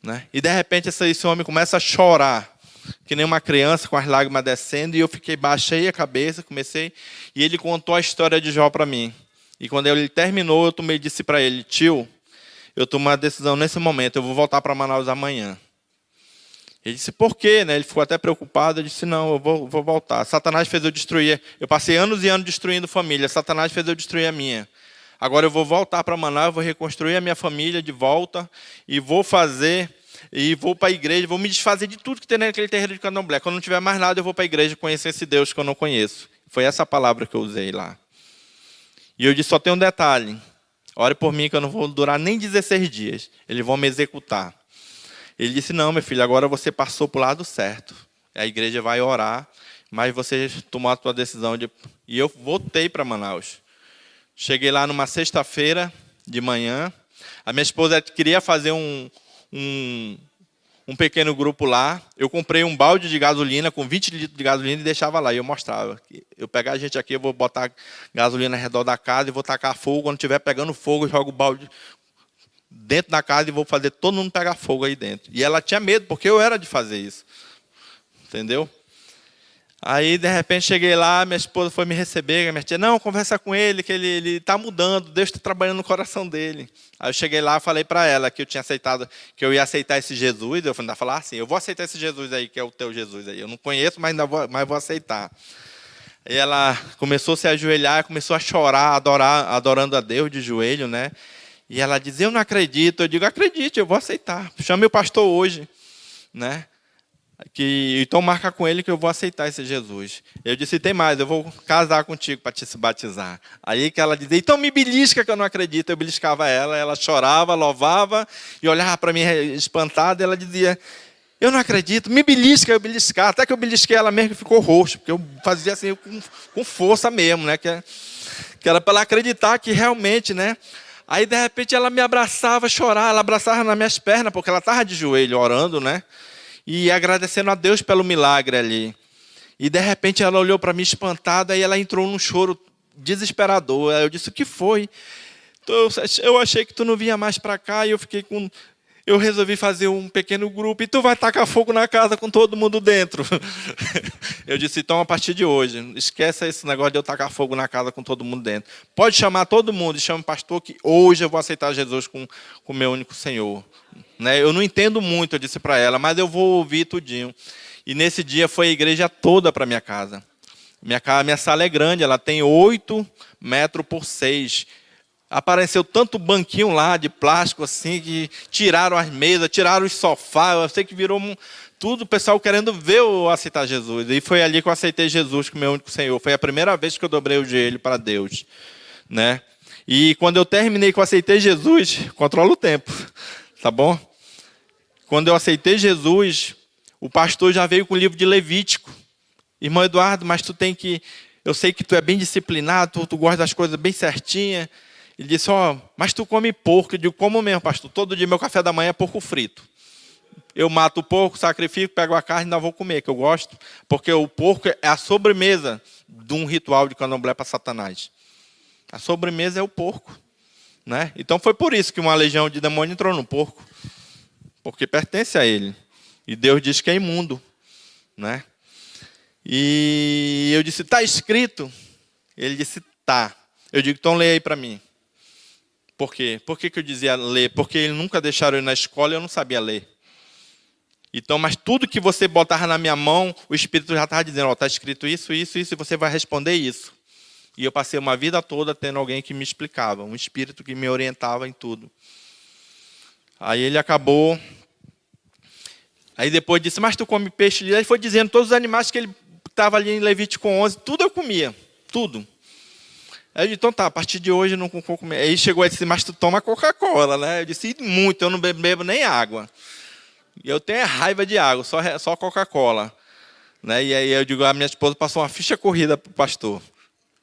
Né? E de repente esse homem começa a chorar, que nem uma criança com as lágrimas descendo, e eu baixei a cabeça, e ele contou a história de Jó para mim. E quando ele terminou, eu disse para ele, tio, eu tomei uma decisão nesse momento, eu vou voltar para Manaus amanhã. Ele disse, por quê? Né? Ele ficou até preocupado, eu disse, não, eu vou voltar. Satanás fez eu destruir, eu passei anos e anos destruindo família, Satanás fez eu destruir a minha. Agora eu vou voltar para Manaus, vou reconstruir a minha família de volta e vou para a igreja, vou me desfazer de tudo que tem naquele terreiro de candomblé. Quando não tiver mais nada, eu vou para a igreja conhecer esse Deus que eu não conheço. Foi essa palavra que eu usei lá. E eu disse, só tem um detalhe. Ore por mim que eu não vou durar nem 16 dias. Eles vão me executar. Ele disse, não, meu filho, agora você passou para o lado certo. A igreja vai orar, mas você tomou a sua decisão. E eu voltei para Manaus. Cheguei lá numa sexta-feira de manhã. A minha esposa queria fazer um pequeno grupo lá. Eu comprei um balde de gasolina com 20 litros de gasolina e deixava lá. E eu mostrava. Eu pegar a gente aqui, eu vou botar gasolina ao redor da casa e vou tacar fogo. Quando estiver pegando fogo, eu jogo o balde dentro da casa e vou fazer todo mundo pegar fogo aí dentro. E ela tinha medo, porque eu era de fazer isso. Entendeu? Aí, de repente, cheguei lá, minha esposa foi me receber, minha tia, não, conversa com ele, que ele está mudando, Deus está trabalhando no coração dele. Aí eu cheguei lá e falei para ela que eu tinha aceitado, que eu ia aceitar esse Jesus, eu ainda falar assim, eu vou aceitar esse Jesus aí, que é o teu Jesus aí. Eu não conheço, mas vou aceitar. E ela começou a se ajoelhar, começou a chorar, adorando a Deus de joelho, né? E ela dizia, eu não acredito. Eu digo, acredite, eu vou aceitar. Chame o pastor hoje, né? Então marca com ele que eu vou aceitar esse Jesus. Eu disse, tem mais, eu vou casar contigo para te se batizar. Aí que ela dizia, então me belisca que eu não acredito. Eu beliscava ela chorava, louvava e olhava para mim espantada. E ela dizia, eu não acredito, me belisca, eu beliscar. Até que eu belisquei ela mesmo, ficou roxo, porque eu fazia assim com força mesmo, né? Que era para ela acreditar que realmente, né? Aí de repente ela me abraçava, chorava, ela abraçava nas minhas pernas, porque ela estava de joelho orando, né? E agradecendo a Deus pelo milagre ali. E de repente ela olhou para mim espantada e ela entrou num choro desesperador. Aí eu disse, o que foi? Eu achei que tu não vinha mais para cá e eu resolvi fazer um pequeno grupo e tu vai tacar fogo na casa com todo mundo dentro. Eu disse, então a partir de hoje, esquece esse negócio de eu tacar fogo na casa com todo mundo dentro. Pode chamar todo mundo e chama o pastor que hoje eu vou aceitar Jesus como meu único Senhor. Né? Eu não entendo muito, eu disse para ela, mas eu vou ouvir tudinho. E nesse dia foi a igreja toda para minha casa. Minha sala é grande, ela tem 8 metros por 6. Apareceu tanto banquinho lá de plástico assim, que tiraram as mesas, tiraram os sofás. Eu sei que virou tudo o pessoal querendo ver eu aceitar Jesus. E foi ali que eu aceitei Jesus como meu único Senhor. Foi a primeira vez que eu dobrei o joelho para Deus, né? E quando eu terminei que eu aceitei Jesus, controla o tempo, tá bom? Quando eu aceitei Jesus, o pastor já veio com o livro de Levítico. Irmão Eduardo, mas tu tem que... Eu sei que tu é bem disciplinado, tu gosta das coisas bem certinhas. Ele disse, mas tu come porco. Eu digo, como mesmo, pastor? Todo dia meu café da manhã é porco frito. Eu mato o porco, sacrifico, pego a carne e ainda vou comer, que eu gosto. Porque o porco é a sobremesa de um ritual de candomblé para Satanás. A sobremesa é o porco, né? Então foi por isso que uma legião de demônio entrou no porco. Porque pertence a ele. E Deus diz que é imundo, né? E eu disse, está escrito? Ele disse, tá. Eu digo, então leia aí para mim. Por quê? Por que eu dizia ler? Porque eles nunca deixaram eu ir na escola e eu não sabia ler. Então, mas tudo que você botava na minha mão, o Espírito já estava dizendo, está escrito isso, isso, isso, e você vai responder isso. E eu passei uma vida toda tendo alguém que me explicava, um Espírito que me orientava em tudo. Aí ele acabou... Aí depois disse, mas tu come peixe? Ele foi dizendo todos os animais que ele estava ali em Levítico 11, tudo eu comia, tudo. Aí eu disse, então tá, a partir de hoje eu não vou comer. Aí chegou e disse, mas tu toma Coca-Cola, né? Eu disse, muito, eu não bebo nem água. E eu tenho raiva de água, só Coca-Cola. Né? E aí eu digo, a minha esposa passou uma ficha corrida para o pastor.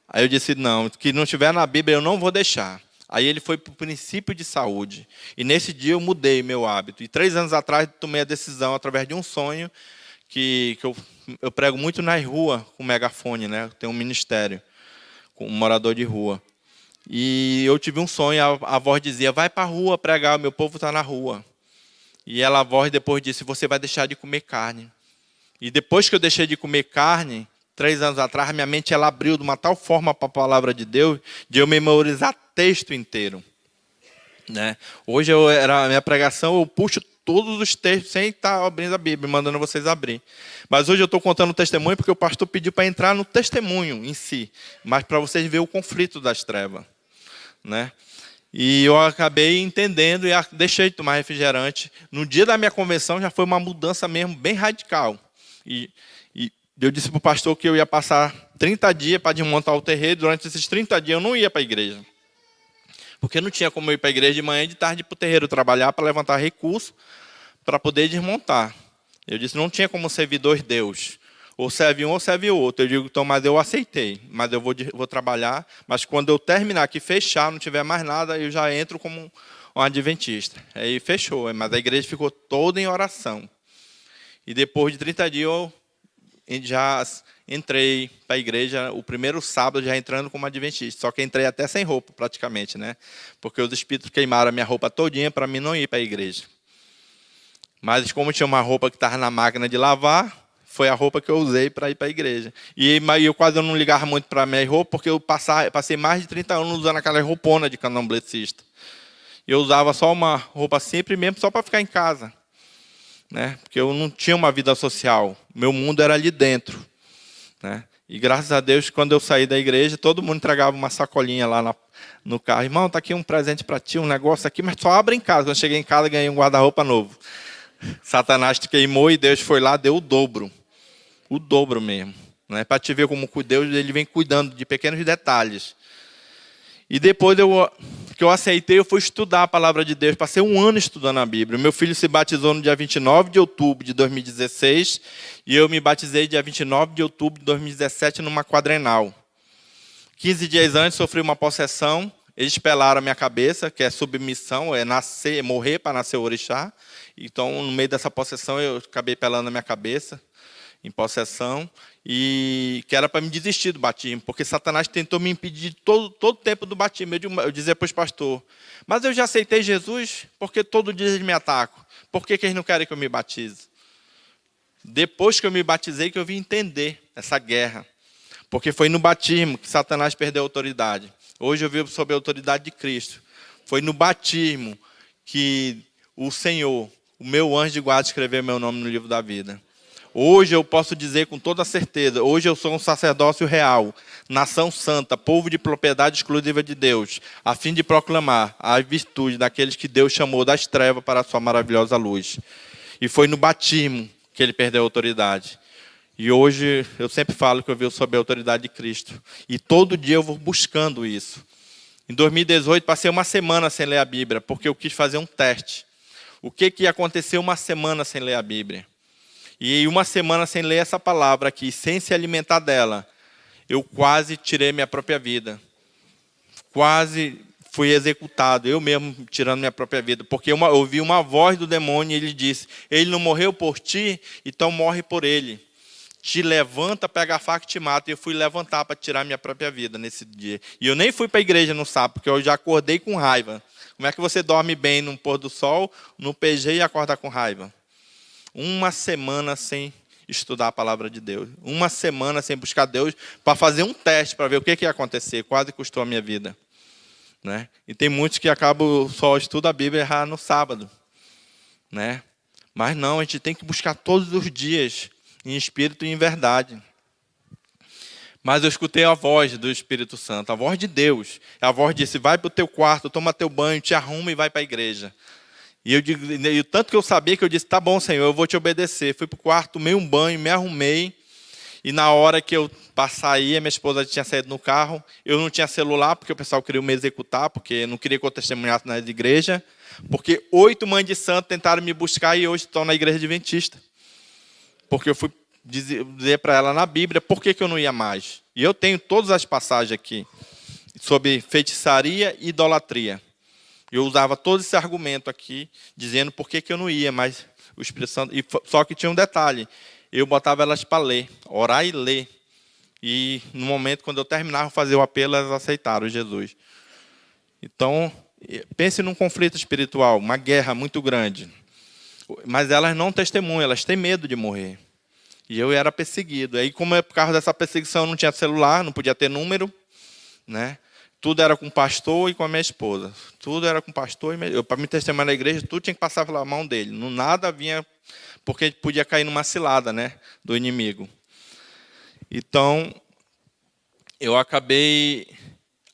Aí eu disse, não, que não estiver na Bíblia eu não vou deixar. Aí ele foi para o princípio de saúde. E nesse dia eu mudei meu hábito. E 3 anos atrás tomei a decisão, através de um sonho, que eu prego muito nas ruas com megafone, né? Eu tenho um ministério, com um morador de rua. E eu tive um sonho, a voz dizia, vai para a rua pregar, o meu povo está na rua. E a voz depois disse, você vai deixar de comer carne. E depois que eu deixei de comer carne, 3 anos atrás, minha mente ela abriu de uma tal forma para a palavra de Deus, de eu memorizar texto inteiro. Né? Hoje, a minha pregação, eu puxo todos os textos, sem estar abrindo a Bíblia, mandando vocês abrir. Mas hoje eu estou contando o testemunho, porque o pastor pediu para entrar no testemunho em si, mas para vocês verem o conflito das trevas. Né? E eu acabei entendendo e deixei de tomar refrigerante. No dia da minha convenção, já foi uma mudança mesmo, bem radical. E eu disse para o pastor que eu ia passar 30 dias para desmontar o terreiro. Durante esses 30 dias eu não ia para a igreja. Porque não tinha como eu ir para a igreja de manhã e de tarde para o terreiro trabalhar para levantar recursos para poder desmontar. Eu disse, não tinha como servir 2 deuses. Ou serve um ou serve o outro. Eu digo, então, mas eu aceitei. Mas eu vou trabalhar. Mas quando eu terminar aqui, fechar, não tiver mais nada, eu já entro como um adventista. Aí fechou. Mas a igreja ficou toda em oração. E depois de 30 dias, eu já entrei para a igreja, o primeiro sábado já entrando como adventista. Só que entrei até sem roupa, praticamente, né? Porque os espíritos queimaram a minha roupa todinha para mim não ir para a igreja. Mas como tinha uma roupa que estava na máquina de lavar, foi a roupa que eu usei para ir para a igreja. E eu quase não ligava muito para a minha roupa, porque eu passei mais de 30 anos usando aquela roupona de candomblecista. Eu usava só uma roupa simples mesmo, só para ficar em casa. Né? Porque eu não tinha uma vida social. Meu mundo era ali dentro. Né? E graças a Deus, quando eu saí da igreja, todo mundo entregava uma sacolinha lá no carro. Irmão, está aqui um presente para ti, um negócio aqui, mas só abre em casa. Quando eu cheguei em casa, ganhei um guarda-roupa novo. Satanás te queimou e Deus foi lá, deu o dobro. O dobro mesmo. Né? Para te ver como Deus ele vem cuidando de pequenos detalhes. E depois que eu aceitei, eu fui estudar a palavra de Deus. Passei 1 ano estudando a Bíblia. Meu filho se batizou no dia 29 de outubro de 2016. E eu me batizei dia 29 de outubro de 2017 numa quadrenal. 15 dias antes, sofri uma possessão. Eles pelaram a minha cabeça, que é submissão, é morrer para nascer o orixá. Então, no meio dessa possessão, eu acabei pelando a minha cabeça, em possessão, e que era para me desistir do batismo, porque Satanás tentou me impedir todo o tempo do batismo. Eu dizia para os pastores, mas eu já aceitei Jesus, porque todo dia eles me atacam. Por que eles não querem que eu me batize? Depois que eu me batizei, que eu vim entender essa guerra. Porque foi no batismo que Satanás perdeu a autoridade. Hoje eu vivo sob a autoridade de Cristo. Foi no batismo que o Senhor, o meu anjo de guarda, escreveu meu nome no livro da vida. Hoje eu posso dizer com toda certeza, hoje eu sou um sacerdócio real, nação santa, povo de propriedade exclusiva de Deus, a fim de proclamar a virtude daqueles que Deus chamou das trevas para a sua maravilhosa luz. E foi no batismo que ele perdeu a autoridade. E hoje eu sempre falo que eu vivo sob a autoridade de Cristo. E todo dia eu vou buscando isso. Em 2018, passei uma semana sem ler a Bíblia, porque eu quis fazer um teste. O que ia acontecer uma semana sem ler a Bíblia? E uma semana sem ler essa palavra aqui, sem se alimentar dela, eu quase tirei minha própria vida. Quase fui executado, eu mesmo tirando minha própria vida. Porque eu ouvi uma voz do demônio e ele disse, ele não morreu por ti, então morre por ele. Te levanta, pega a faca e te mata. E eu fui levantar para tirar minha própria vida nesse dia. E eu nem fui para a igreja no sábado, porque eu já acordei com raiva. Como é que você dorme bem no pôr do sol, no PG e acorda com raiva? Uma semana sem estudar a palavra de Deus. Uma semana sem buscar Deus para fazer um teste, para ver o que ia acontecer. Quase custou a minha vida. Né? E tem muitos que acabam só estudam a Bíblia e errar no sábado. Né? Mas não, a gente tem que buscar todos os dias, em espírito e em verdade. Mas eu escutei a voz do Espírito Santo, a voz de Deus. A voz disse, vai para o teu quarto, toma teu banho, te arruma e vai para a igreja. E eu digo, e tanto que eu sabia que eu disse, tá bom, Senhor, eu vou te obedecer. Fui para o quarto, tomei um banho, me arrumei. E na hora que eu saí, a minha esposa tinha saído no carro. Eu não tinha celular, porque o pessoal queria me executar, porque não queria que eu testemunhasse na igreja. Porque 8 mães de santo tentaram me buscar e hoje estão na igreja adventista. Porque eu fui dizer para ela na Bíblia por que eu não ia mais. E eu tenho todas as passagens aqui sobre feitiçaria e idolatria. Eu usava todo esse argumento aqui, dizendo por que eu não ia, mas o Espírito Santo... Só que tinha um detalhe, eu botava elas para ler, orar e ler. E no momento, quando eu terminava de fazer o apelo, elas aceitaram Jesus. Então, pense num conflito espiritual, uma guerra muito grande. Mas elas não testemunham, elas têm medo de morrer. E eu era perseguido. Aí, como por causa dessa perseguição, eu não tinha celular, não podia ter número, né? Tudo era com o pastor e com a minha esposa. Tudo era com o pastor e para me testemunhar na igreja, tudo tinha que passar pela mão dele. Não nada vinha, porque podia cair numa cilada, né, do inimigo. Então, eu acabei...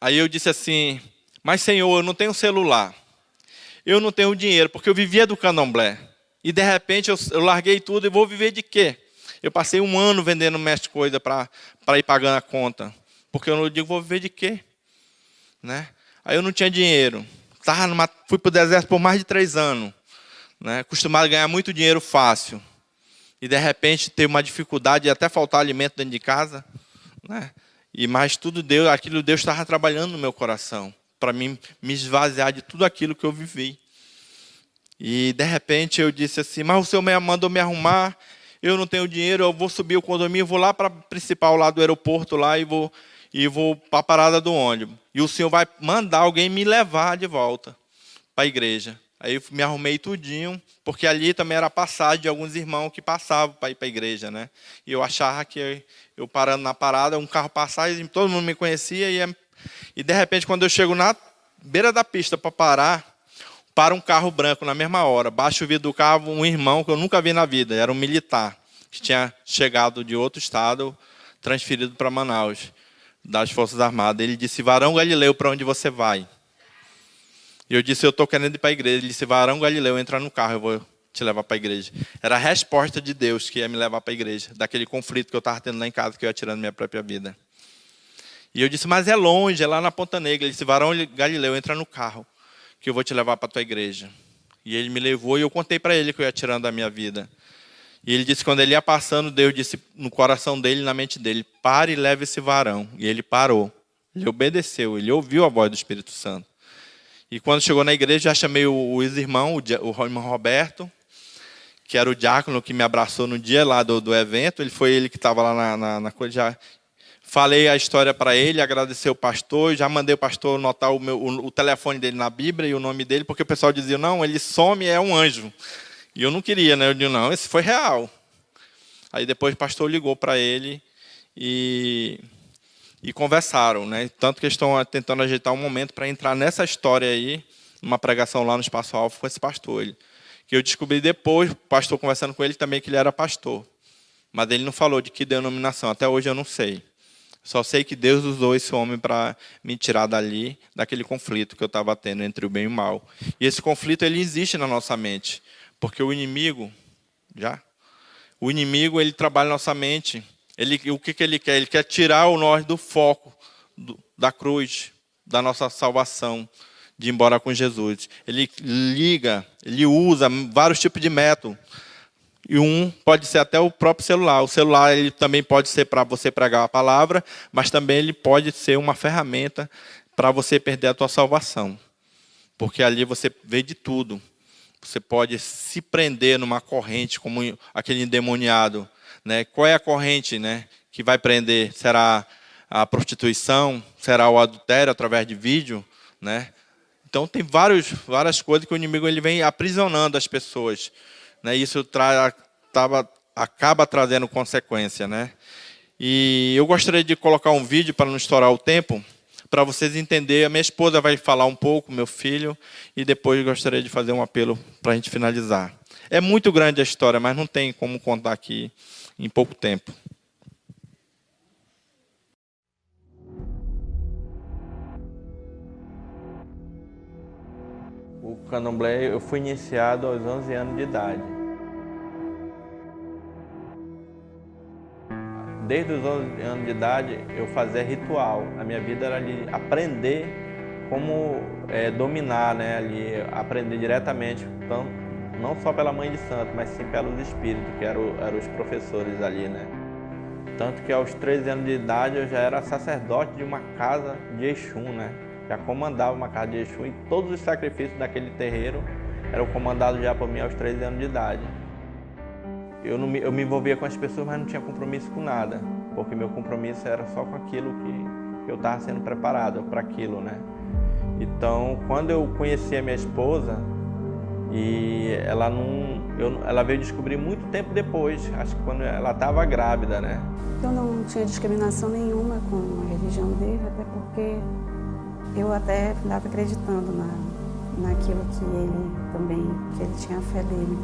Aí eu disse assim, mas Senhor, eu não tenho celular. Eu não tenho dinheiro, porque eu vivia do candomblé. E de repente eu larguei tudo e vou viver de quê? Eu passei 1 ano vendendo mestre coisa para ir pagando a conta. Porque eu não digo, vou viver de quê? Né? Aí eu não tinha dinheiro. Fui para o deserto por mais de 3 anos. Né? Acostumado a ganhar muito dinheiro fácil. E de repente ter uma dificuldade de até faltar alimento dentro de casa. Né? Mas tudo Deus, aquilo Deus estava trabalhando no meu coração. Para mim me esvaziar de tudo aquilo que eu vivi. E de repente eu disse assim, mas o Senhor me mandou me arrumar, eu não tenho dinheiro, eu vou subir o condomínio, vou lá para a principal lá do aeroporto lá e vou para a parada do ônibus. E o Senhor vai mandar alguém me levar de volta para a igreja. Aí eu me arrumei tudinho, porque ali também era passagem de alguns irmãos que passavam para ir para a igreja, né? E eu achava que eu parando na parada, um carro passava e todo mundo me conhecia. E de repente, quando eu chego na beira da pista para parar, para um carro branco na mesma hora. Baixa o vidro do carro, um irmão que eu nunca vi na vida. Era um militar, que tinha chegado de outro estado, transferido para Manaus, das Forças Armadas. Ele disse, Varão Galileu, para onde você vai? E eu disse, eu estou querendo ir para a igreja. Ele disse, Varão Galileu, entra no carro, eu vou te levar para a igreja. Era a resposta de Deus que ia me levar para a igreja, daquele conflito que eu estava tendo lá em casa, que eu ia tirando minha própria vida. E eu disse, mas é longe, é lá na Ponta Negra. Ele disse, Varão Galileu, entra no carro, que eu vou te levar para a tua igreja. E ele me levou e eu contei para ele que eu ia tirando da minha vida. E ele disse que quando ele ia passando, Deus disse no coração dele, na mente dele, pare e leve esse varão. E ele parou. Ele obedeceu, ele ouviu a voz do Espírito Santo. E quando chegou na igreja, já chamei o ex-irmão, o irmão Roberto, que era o diácono que me abraçou no dia lá do evento. Ele foi ele que estava lá na coisa. Já falei a história para ele, agradeci o pastor, já mandei o pastor anotar o telefone dele na Bíblia e o nome dele, porque o pessoal dizia, não, ele some, é um anjo. E eu não queria, né? Eu disse, não, esse foi real. Aí depois o pastor ligou para ele e conversaram, né? Tanto que eles estão tentando ajeitar um momento para entrar nessa história aí, numa pregação lá no Espaço Alfa com esse pastor. Que eu descobri depois, o pastor conversando com ele também, que ele era pastor. Mas ele não falou de que denominação. Até hoje eu não sei. Só sei que Deus usou esse homem para me tirar dali, daquele conflito que eu estava tendo entre o bem e o mal. E esse conflito ele existe na nossa mente, porque o inimigo, ele trabalha na nossa mente. O que ele quer? Ele quer tirar nós do foco da cruz, da nossa salvação, de ir embora com Jesus. Ele ele usa vários tipos de métodos. E pode ser até o próprio celular. O celular ele também pode ser para você pregar a palavra, mas também ele pode ser uma ferramenta para você perder a tua salvação. Porque ali você vê de tudo. Você pode se prender numa corrente, como aquele endemoniado. Né? Qual é a corrente, né, que vai prender? Será a prostituição? Será o adultério através de vídeo? Né? Então tem várias coisas que o inimigo ele vem aprisionando as pessoas. Né, isso acaba trazendo consequência. Né? E eu gostaria de colocar um vídeo para não estourar o tempo, para vocês entenderem. A minha esposa vai falar um pouco, meu filho, e depois gostaria de fazer um apelo para a gente finalizar. É muito grande a história, mas não tem como contar aqui em pouco tempo. O candomblé, eu fui iniciado aos 11 anos de idade. Desde os 11 anos de idade, eu fazia ritual. A minha vida era ali aprender como dominar, né? Ali, aprender diretamente, não só pela Mãe de Santo, mas sim pelos espíritos, que eram os professores ali, né? Tanto que aos 13 anos de idade eu já era sacerdote de uma casa de Exum, né? Já comandava uma casa de Exum e todos os sacrifícios daquele terreiro eram comandados já por mim aos 13 anos de idade. Eu me envolvia com as pessoas, mas não tinha compromisso com nada, porque meu compromisso era só com aquilo que eu estava sendo preparado para aquilo, né? Então, quando eu conheci a minha esposa, e ela veio descobrir muito tempo depois, acho que quando ela estava grávida, né? Eu não tinha discriminação nenhuma com a religião dele, até porque eu até estava acreditando naquilo que ele tinha a fé dele.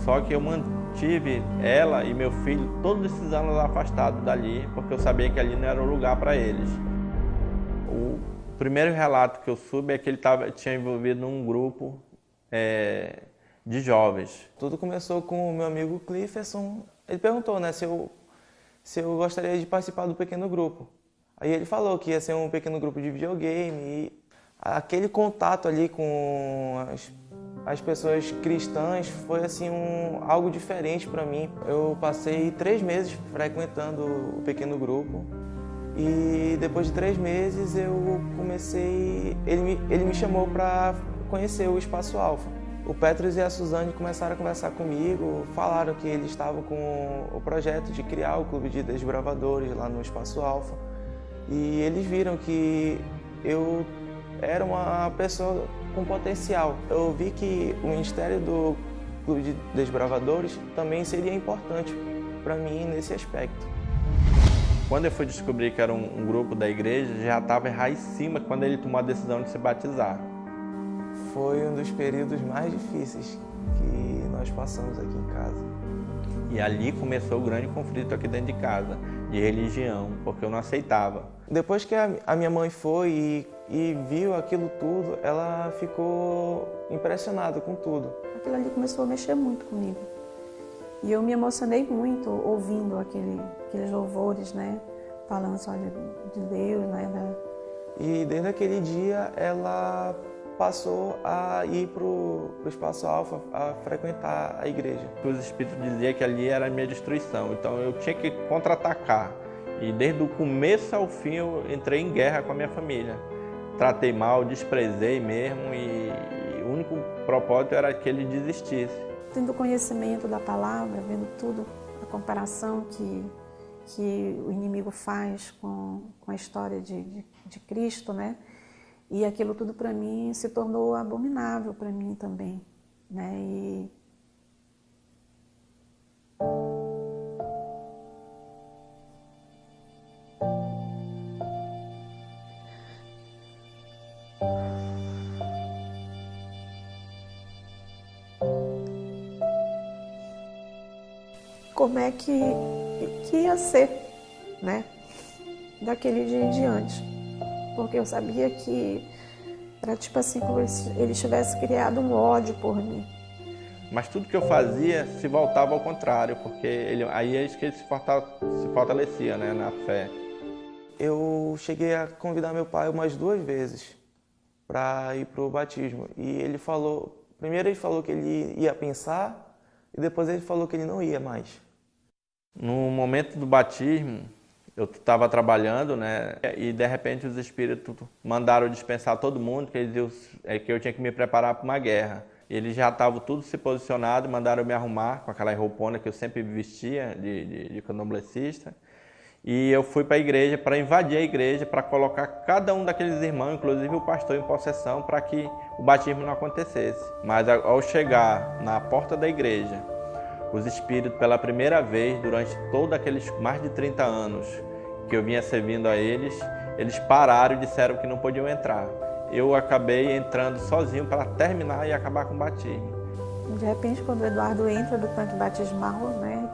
Só que eu mantive ela e meu filho todos esses anos afastados dali, porque eu sabia que ali não era o lugar para eles. O primeiro relato que eu soube é que ele tinha envolvido num grupo de jovens. Tudo começou com o meu amigo Clifferson. Ele perguntou, né, se eu gostaria de participar do pequeno grupo. Aí ele falou que ia ser um pequeno grupo de videogame e aquele contato ali com as pessoas cristãs foi assim algo diferente para mim. Eu passei 3 meses frequentando o pequeno grupo e depois de 3 meses eu comecei. Ele me chamou para conhecer o Espaço Alfa. O Petrus e a Suzane começaram a conversar comigo, falaram que eles estavam com o projeto de criar o Clube de Desbravadores lá no Espaço Alfa. E eles viram que eu era uma pessoa com potencial. Eu vi que o Ministério do Clube de Desbravadores também seria importante para mim nesse aspecto. Quando eu fui descobrir que era um grupo da igreja, já estava enraizado quando ele tomou a decisão de se batizar. Foi um dos períodos mais difíceis que nós passamos aqui em casa. E ali começou o grande conflito aqui dentro de casa, de religião, porque eu não aceitava. Depois que a minha mãe foi e viu aquilo tudo, ela ficou impressionada com tudo. Aquilo ali começou a mexer muito comigo. E eu me emocionei muito ouvindo aqueles louvores, né? Falando só de Deus, né? E desde aquele dia ela passou a ir para o Espaço Alfa, a frequentar a igreja. Os espíritos diziam que ali era a minha destruição, então eu tinha que contra-atacar. E desde o começo ao fim eu entrei em guerra com a minha família. Tratei mal, desprezei mesmo e o único propósito era que ele desistisse. Tendo conhecimento da palavra, vendo tudo, a comparação que o inimigo faz com a história de Cristo, né? E aquilo tudo para mim se tornou abominável para mim também, né? como é que ia ser, né? Daquele dia em diante. Porque eu sabia que era tipo assim, como se ele tivesse criado um ódio por mim. Mas tudo que eu fazia se voltava ao contrário, porque aí é isso que ele se fortalecia, né, na fé. Eu cheguei a convidar meu pai umas 2 vezes para ir para o batismo. E ele falou, primeiro ele falou que ele ia pensar e depois ele falou que ele não ia mais. No momento do batismo, eu estava trabalhando, né, e de repente os espíritos mandaram dispensar todo mundo, que eu tinha que me preparar para uma guerra. Eles já estavam tudo se posicionado, mandaram eu me arrumar com aquela roupona que eu sempre vestia de candomblessista. E eu fui para a igreja, para invadir a igreja, para colocar cada um daqueles irmãos, inclusive o pastor, em possessão, para que o batismo não acontecesse. Mas ao chegar na porta da igreja, os espíritos, pela primeira vez, durante todos aqueles mais de 30 anos que eu vinha servindo a eles pararam e disseram que não podiam entrar. Eu acabei entrando sozinho para terminar e acabar com o batismo. De repente, quando o Eduardo entra do tanque batismal, né,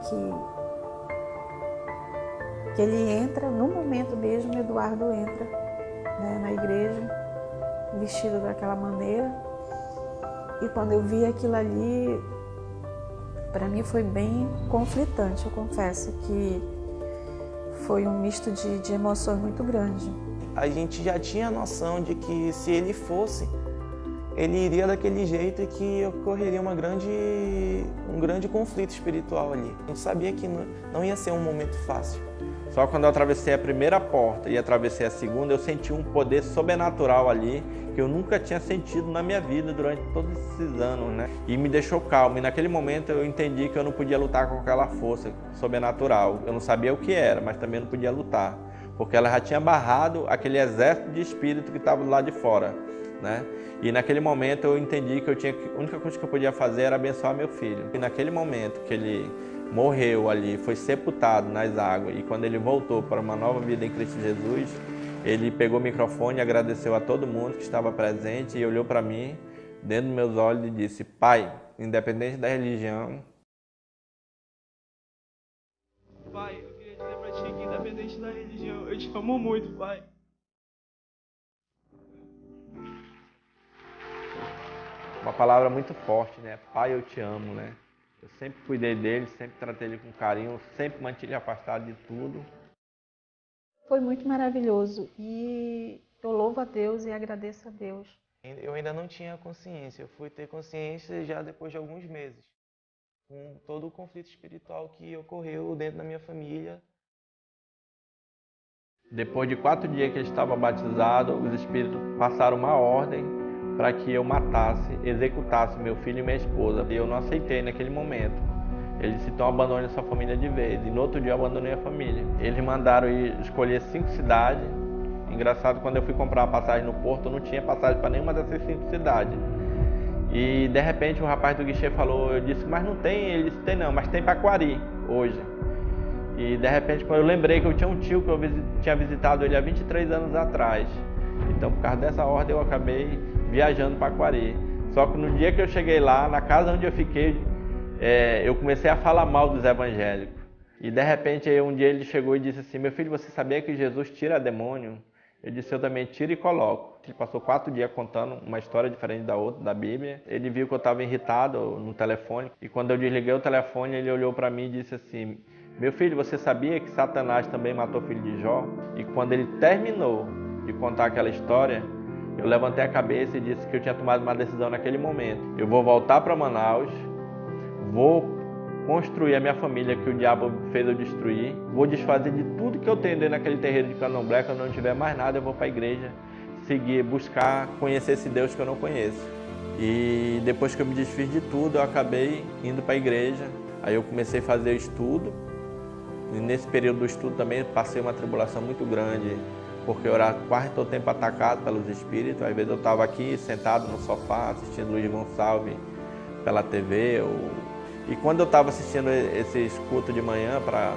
que ele entra, no momento mesmo, o Eduardo entra, né, na igreja, vestido daquela maneira. E quando eu vi aquilo ali, para mim foi bem conflitante, eu confesso que foi um misto de emoções muito grande. A gente já tinha a noção de que se ele fosse, ele iria daquele jeito e que ocorreria um grande conflito espiritual ali. Eu sabia que não ia ser um momento fácil. Só quando eu atravessei a primeira porta e atravessei a segunda, eu senti um poder sobrenatural ali que eu nunca tinha sentido na minha vida durante todos esses anos, né? E me deixou calmo. E naquele momento eu entendi que eu não podia lutar com aquela força sobrenatural. Eu não sabia o que era, mas também não podia lutar, porque ela já tinha barrado aquele exército de espírito que estava do lado de fora, né? E naquele momento eu entendi que a única coisa que eu podia fazer era abençoar meu filho. E naquele momento que ele morreu ali, foi sepultado nas águas, e quando ele voltou para uma nova vida em Cristo Jesus, ele pegou o microfone e agradeceu a todo mundo que estava presente e olhou para mim, dentro dos meus olhos, e disse: Pai, independente da religião... Pai, eu queria dizer para ti que independente da religião, eu te amo muito, Pai. Uma palavra muito forte, né? Pai, eu te amo, né? Eu sempre cuidei dele, sempre tratei ele com carinho, sempre mantive ele afastado de tudo. Foi muito maravilhoso e eu louvo a Deus e agradeço a Deus. Eu ainda não tinha consciência, eu fui ter consciência já depois de alguns meses, com todo o conflito espiritual que ocorreu dentro da minha família. Depois de 4 dias que ele estava batizado, os espíritos passaram uma ordem para que eu matasse, executasse meu filho e minha esposa. E eu não aceitei naquele momento. Eles disse: então abandone a sua família de vez. E no outro dia eu abandonei a família. Eles mandaram eu escolher 5 cidades. Engraçado, quando eu fui comprar uma passagem no Porto, eu não tinha passagem para nenhuma dessas 5 cidades. E de repente o rapaz do guichê falou, eu disse: mas não tem? Ele disse: tem não, mas tem Paquari hoje. E de repente quando eu lembrei que eu tinha um tio que eu tinha visitado ele há 23 anos atrás. Então por causa dessa ordem eu acabei viajando para Paquari. Só que no dia que eu cheguei lá, na casa onde eu fiquei, eu comecei a falar mal dos evangélicos. E de repente um dia ele chegou e disse assim: meu filho, você sabia que Jesus tira demônio? Eu disse: eu também tiro e coloco. Ele passou 4 dias contando uma história diferente da outra, da Bíblia. Ele viu que eu estava irritado no telefone. E quando eu desliguei o telefone, ele olhou para mim e disse assim: meu filho, você sabia que Satanás também matou o filho de Jó? E quando ele terminou de contar aquela história, eu levantei a cabeça e disse que eu tinha tomado uma decisão naquele momento. Eu vou voltar para Manaus, vou construir a minha família que o diabo fez eu destruir, vou desfazer de tudo que eu tenho dentro daquele terreiro de Candomblé. Quando não tiver mais nada, eu vou para a igreja, seguir, buscar, conhecer esse Deus que eu não conheço. E depois que eu me desfiz de tudo, eu acabei indo para a igreja. Aí eu comecei a fazer estudo, e nesse período do estudo também passei uma tribulação muito grande, porque eu era quase todo tempo atacado pelos espíritos. Às vezes eu estava aqui sentado no sofá assistindo Luiz Gonçalves pela TV. E quando eu estava assistindo esses cultos de manhã para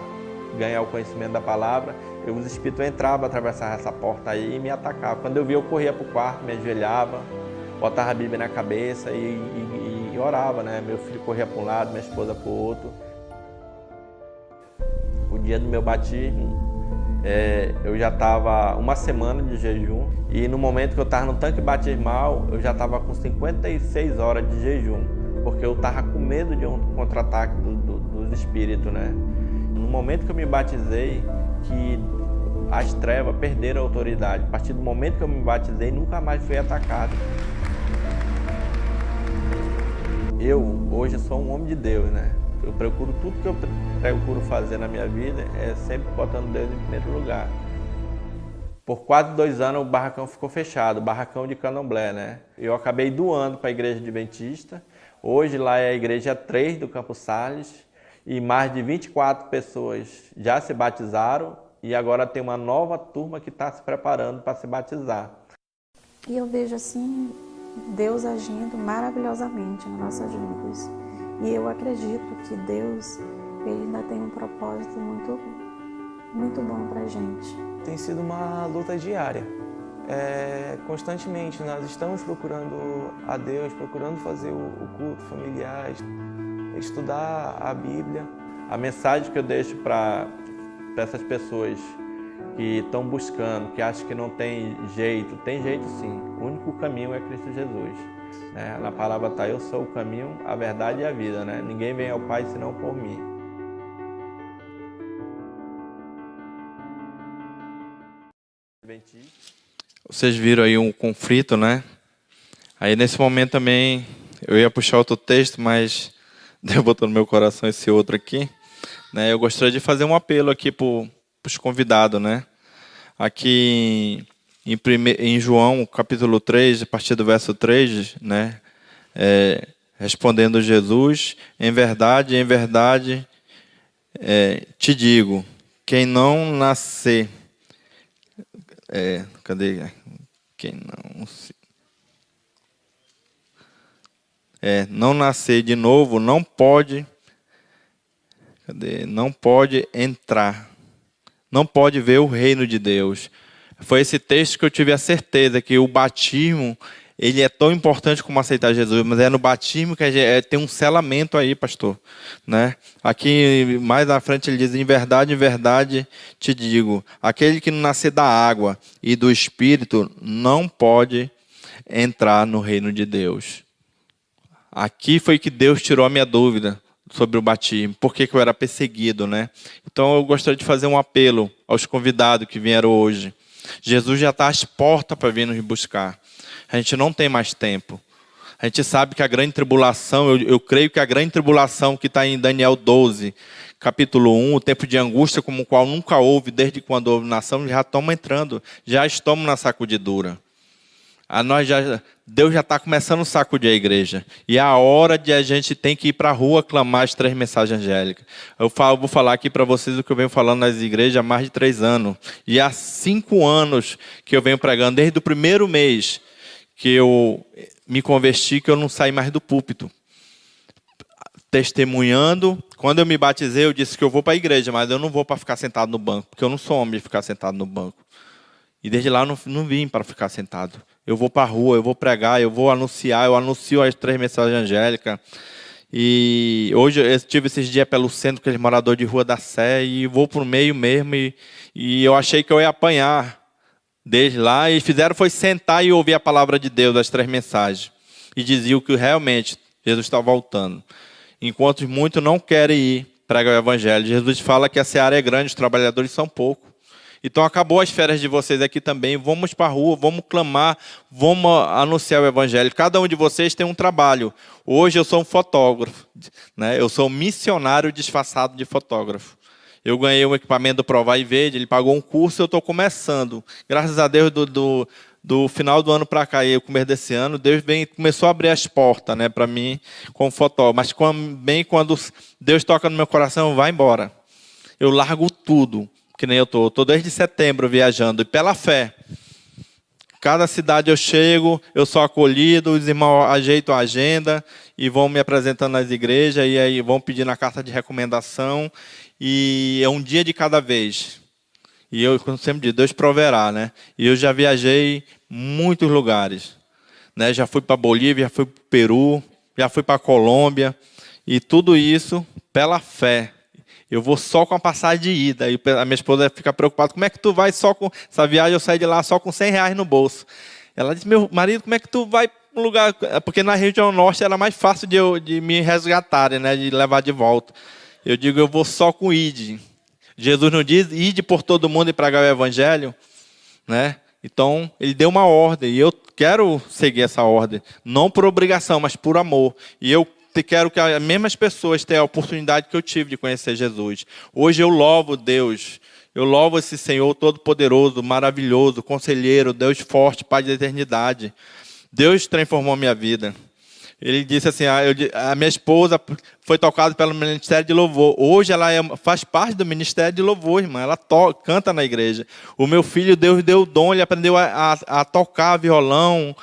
ganhar o conhecimento da palavra, os espíritos entravam, atravessavam essa porta aí e me atacavam. Quando eu via, eu corria para o quarto, me ajoelhava, botava a Bíblia na cabeça e orava, né? Meu filho corria para um lado, minha esposa para o outro. dia do meu batismo, eu já estava uma semana de jejum, e no momento que eu estava no tanque batismal, eu já estava com 56 horas de jejum, porque eu estava com medo de um contra-ataque dos espíritos, né? No momento que eu me batizei, que as trevas perderam a autoridade. A partir do momento que eu me batizei, nunca mais fui atacado. Eu, hoje, sou um homem de Deus, né? Eu procuro, tudo que eu procuro fazer na minha vida é sempre botando Deus em primeiro lugar. Por quase 2 anos o barracão ficou fechado, o barracão de Candomblé, né? Eu acabei doando para a igreja adventista. Hoje lá é a igreja 3 do Campo Salles e mais de 24 pessoas já se batizaram e agora tem uma nova turma que está se preparando para se batizar. E eu vejo assim Deus agindo maravilhosamente nas nossas vidas. E eu acredito que Deus, ele ainda tem um propósito muito bom para a gente. Tem sido uma luta diária. Constantemente nós estamos procurando a Deus, procurando fazer o culto familiar, estudar a Bíblia. A mensagem que eu deixo para essas pessoas que estão buscando, que acham que não tem jeito sim. O único caminho é Cristo Jesus. Né? Na palavra está, eu sou o caminho, a verdade e a vida. Né? Ninguém vem ao Pai senão por mim. Vocês viram aí um conflito, né? Aí nesse momento também, eu ia puxar outro texto, mas Deus botou no meu coração esse outro aqui. Né? Eu gostaria de fazer um apelo aqui para os convidados, né? Aqui em João, capítulo 3, a partir do verso 3, né? Respondendo Jesus, em verdade, te digo, quem não nascer... cadê? Quem não nascer de novo, não pode... Não pode entrar. Não pode ver o reino de Deus. Foi esse texto que eu tive a certeza que o batismo, ele é tão importante como aceitar Jesus, mas é no batismo que tem um selamento aí, pastor. Né? Aqui, mais na frente, ele diz, em verdade, te digo, aquele que não nascer da água e do Espírito não pode entrar no reino de Deus. Aqui foi que Deus tirou a minha dúvida sobre o batismo, por que eu era perseguido, né? Então eu gostaria de fazer um apelo aos convidados que vieram hoje. Jesus já está às portas para vir nos buscar. A gente não tem mais tempo. A gente sabe que a grande tribulação, eu creio que a grande tribulação que está em Daniel 12, capítulo 1, o tempo de angústia como o qual nunca houve desde quando houve nação, já estamos entrando, já estamos na sacudidura. Deus já está começando a sacudir a igreja. E é a hora de a gente tem que ir para a rua clamar as 3 mensagens angélicas. Eu vou falar aqui para vocês o que eu venho falando nas igrejas há mais de 3 anos. E há 5 anos que eu venho pregando, desde o primeiro mês que eu me converti, que eu não saí mais do púlpito. Testemunhando. Quando eu me batizei, eu disse que eu vou para a igreja, mas eu não vou para ficar sentado no banco, porque eu não sou homem de ficar sentado no banco. E desde lá eu não vim para ficar sentado. Eu vou para a rua, eu vou pregar, eu vou anunciar, eu anuncio as 3 mensagens angélicas. E hoje eu estive esses dias pelo centro, aqueles moradores de Rua da Sé, e vou para o meio mesmo, e eu achei que eu ia apanhar desde lá, e fizeram foi sentar e ouvir a palavra de Deus, as 3 mensagens. E diziam que realmente Jesus está voltando. Enquanto muitos não querem ir pregar o evangelho. Jesus fala que a seara é grande, os trabalhadores são poucos. Então acabou as férias de vocês aqui também, vamos para a rua, vamos clamar, vamos anunciar o evangelho. Cada um de vocês tem um trabalho. Hoje eu sou um fotógrafo, né? Eu sou um missionário disfarçado de fotógrafo. Eu ganhei um equipamento do Provar e Verde, ele pagou um curso e eu estou começando. Graças a Deus, do final do ano para cá e o começo desse ano, Deus começou a abrir as portas, né, para mim como fotógrafo. Mas bem quando Deus toca no meu coração, vai embora. Eu largo tudo. Que nem eu estou desde setembro viajando, e pela fé. Cada cidade eu chego, eu sou acolhido, os irmãos ajeitam a agenda e vão me apresentando nas igrejas, e aí vão pedindo a carta de recomendação, e é um dia de cada vez. E eu, como sempre digo, Deus proverá, né? E eu já viajei muitos lugares. Né? Já fui para Bolívia, já fui para o Peru, já fui para a Colômbia, e tudo isso pela fé. Eu vou só com a passagem de ida. E a minha esposa fica preocupada. Como é que tu vai só com essa viagem? Eu saí de lá só com R$100 no bolso. Ela disse, meu marido, como é que tu vai para um lugar... Porque na região norte era mais fácil de me resgatarem, né? De levar de volta. Eu digo, eu vou só com ide. Jesus não diz, ide por todo mundo e pregar o evangelho, né? Então, ele deu uma ordem. E eu quero seguir essa ordem. Não por obrigação, mas por amor. E eu quero que as mesmas pessoas tenham a oportunidade que eu tive de conhecer Jesus. Hoje eu louvo Deus, eu louvo esse Senhor todo-poderoso, maravilhoso, conselheiro, Deus forte, Pai da eternidade. Deus transformou a minha vida. Ele disse assim, a minha esposa foi tocada pelo Ministério de Louvor. Hoje ela faz parte do Ministério de Louvor, irmã. Ela canta na igreja. O meu filho, Deus deu o dom, ele aprendeu a tocar violão,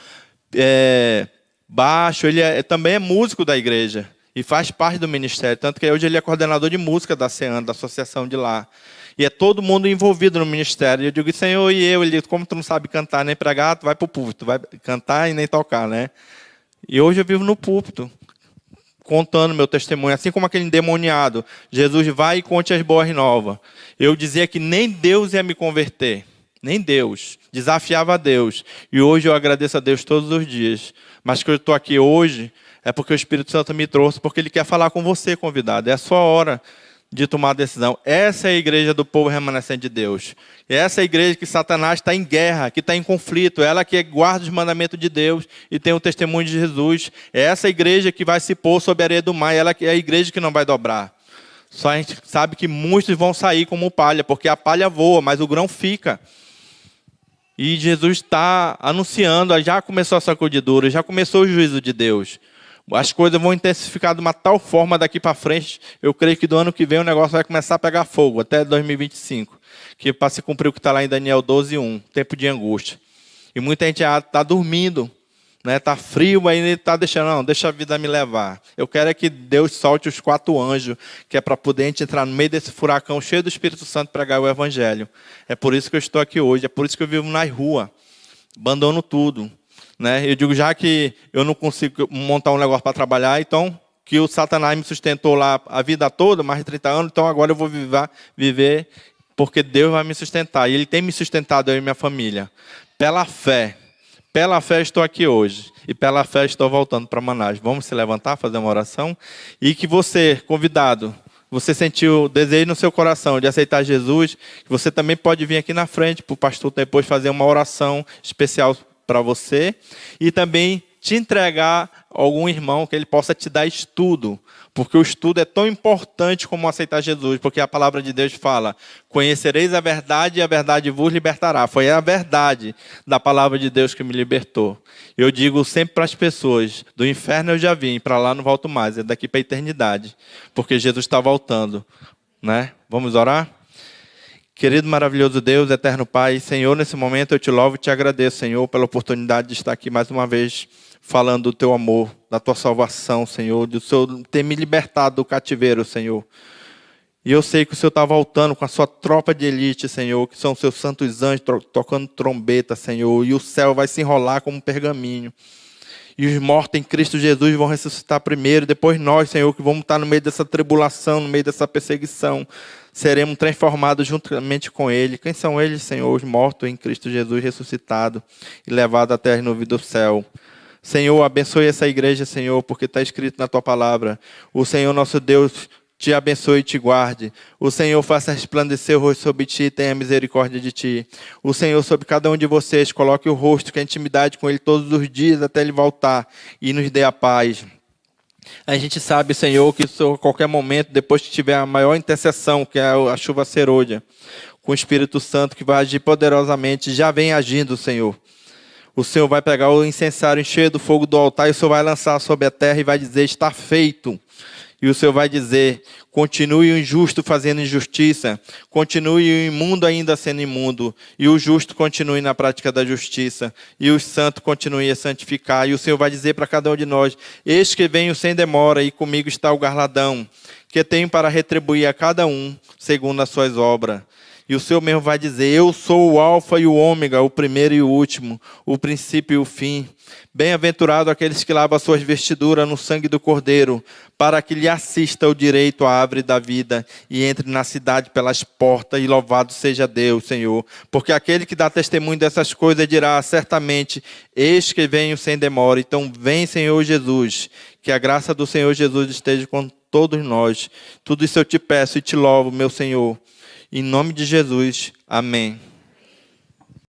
baixo, ele também é músico da igreja e faz parte do ministério, tanto que hoje ele é coordenador de música da CEAN, da associação de lá. E é todo mundo envolvido no ministério. Eu digo, Senhor, e eu? Ele diz, como tu não sabe cantar nem pregar, tu vai para o púlpito, tu vai cantar e nem tocar, né? E hoje eu vivo no púlpito, contando meu testemunho, assim como aquele endemoniado. Jesus vai e conte as boas novas. Eu dizia que nem Deus ia me converter. Nem Deus. Desafiava a Deus. E hoje eu agradeço a Deus todos os dias. Mas que eu estou aqui hoje é porque o Espírito Santo me trouxe, porque Ele quer falar com você, convidado. É a sua hora de tomar a decisão. Essa é a igreja do povo remanescente de Deus. Essa é a igreja que Satanás está em guerra, que está em conflito. Ela que guarda os mandamentos de Deus e tem o testemunho de Jesus. É essa igreja que vai se pôr sob a areia do mar. Ela que é a igreja que não vai dobrar. Só a gente sabe que muitos vão sair como palha, porque a palha voa, mas o grão fica. E Jesus está anunciando, já começou a sacudidura, já começou o juízo de Deus. As coisas vão intensificar de uma tal forma daqui para frente. Eu creio que do ano que vem o negócio vai começar a pegar fogo, até 2025. Que para se cumprir o que está lá em Daniel 12:1, tempo de angústia. E muita gente está dormindo, né? Está frio, aí ele está deixando, não, deixa a vida me levar. Eu quero é que Deus solte os 4 anjos, que é para poder a gente entrar no meio desse furacão cheio do Espírito Santo e pregar o Evangelho. É por isso que eu estou aqui hoje, é por isso que eu vivo na rua, abandono tudo. Né? Eu digo, já que eu não consigo montar um negócio para trabalhar, então, que o Satanás me sustentou lá a vida toda, mais de 30 anos, então agora eu vou viver porque Deus vai me sustentar. E Ele tem me sustentado, eu e minha família. Pela fé estou aqui hoje. E pela fé estou voltando para Manaus. Vamos se levantar, fazer uma oração? E que você, convidado, você sentiu o desejo no seu coração de aceitar Jesus, você também pode vir aqui na frente para o pastor depois fazer uma oração especial para você e também te entregar a algum irmão que ele possa te dar estudo, porque o estudo é tão importante como aceitar Jesus, porque a palavra de Deus fala, conhecereis a verdade e a verdade vos libertará. Foi a verdade da palavra de Deus que me libertou. Eu digo sempre para as pessoas, do inferno eu já vim, para lá não volto mais, é daqui para a eternidade, porque Jesus está voltando, né? Vamos orar? Querido, maravilhoso Deus, eterno Pai, Senhor, nesse momento eu te louvo e te agradeço, Senhor, pela oportunidade de estar aqui mais uma vez falando do teu amor, da tua salvação, Senhor, do Senhor ter me libertado do cativeiro, Senhor. E eu sei que o Senhor está voltando com a sua tropa de elite, Senhor, que são os seus santos anjos tocando trombeta, Senhor, e o céu vai se enrolar como um pergaminho. E os mortos em Cristo Jesus vão ressuscitar primeiro, depois nós, Senhor, que vamos estar no meio dessa tribulação, no meio dessa perseguição, seremos transformados juntamente com Ele. Quem são eles, Senhor? Os mortos em Cristo Jesus ressuscitado e levado até as nuvens do céu. Senhor, abençoe essa igreja, Senhor, porque está escrito na Tua palavra. O Senhor, nosso Deus, te abençoe e te guarde. O Senhor faça resplandecer o rosto sobre ti e tenha misericórdia de ti. O Senhor sobre cada um de vocês coloque o rosto, que a intimidade com Ele todos os dias até Ele voltar e nos dê a paz. A gente sabe, Senhor, que a qualquer momento, depois que tiver a maior intercessão, que é a chuva serôdia, com o Espírito Santo que vai agir poderosamente, já vem agindo, Senhor. O Senhor vai pegar o incensário, encher do fogo do altar, e o Senhor vai lançar sobre a terra e vai dizer, está feito. E o Senhor vai dizer, continue o injusto fazendo injustiça, continue o imundo ainda sendo imundo, e o justo continue na prática da justiça, e o santo continue a santificar. E o Senhor vai dizer para cada um de nós, eis que venho sem demora, e comigo está o galardão, que tenho para retribuir a cada um segundo as suas obras. E o Senhor mesmo vai dizer: eu sou o alfa e o ômega, o primeiro e o último, o princípio e o fim. Bem-aventurado aqueles que lavam suas vestiduras no sangue do Cordeiro, para que lhe assista o direito à árvore da vida e entre na cidade pelas portas, e louvado seja Deus, Senhor. Porque aquele que dá testemunho dessas coisas dirá certamente: eis que venho sem demora. Então vem, Senhor Jesus, que a graça do Senhor Jesus esteja com todos nós. Tudo isso eu te peço e te louvo, meu Senhor. Em nome de Jesus, amém.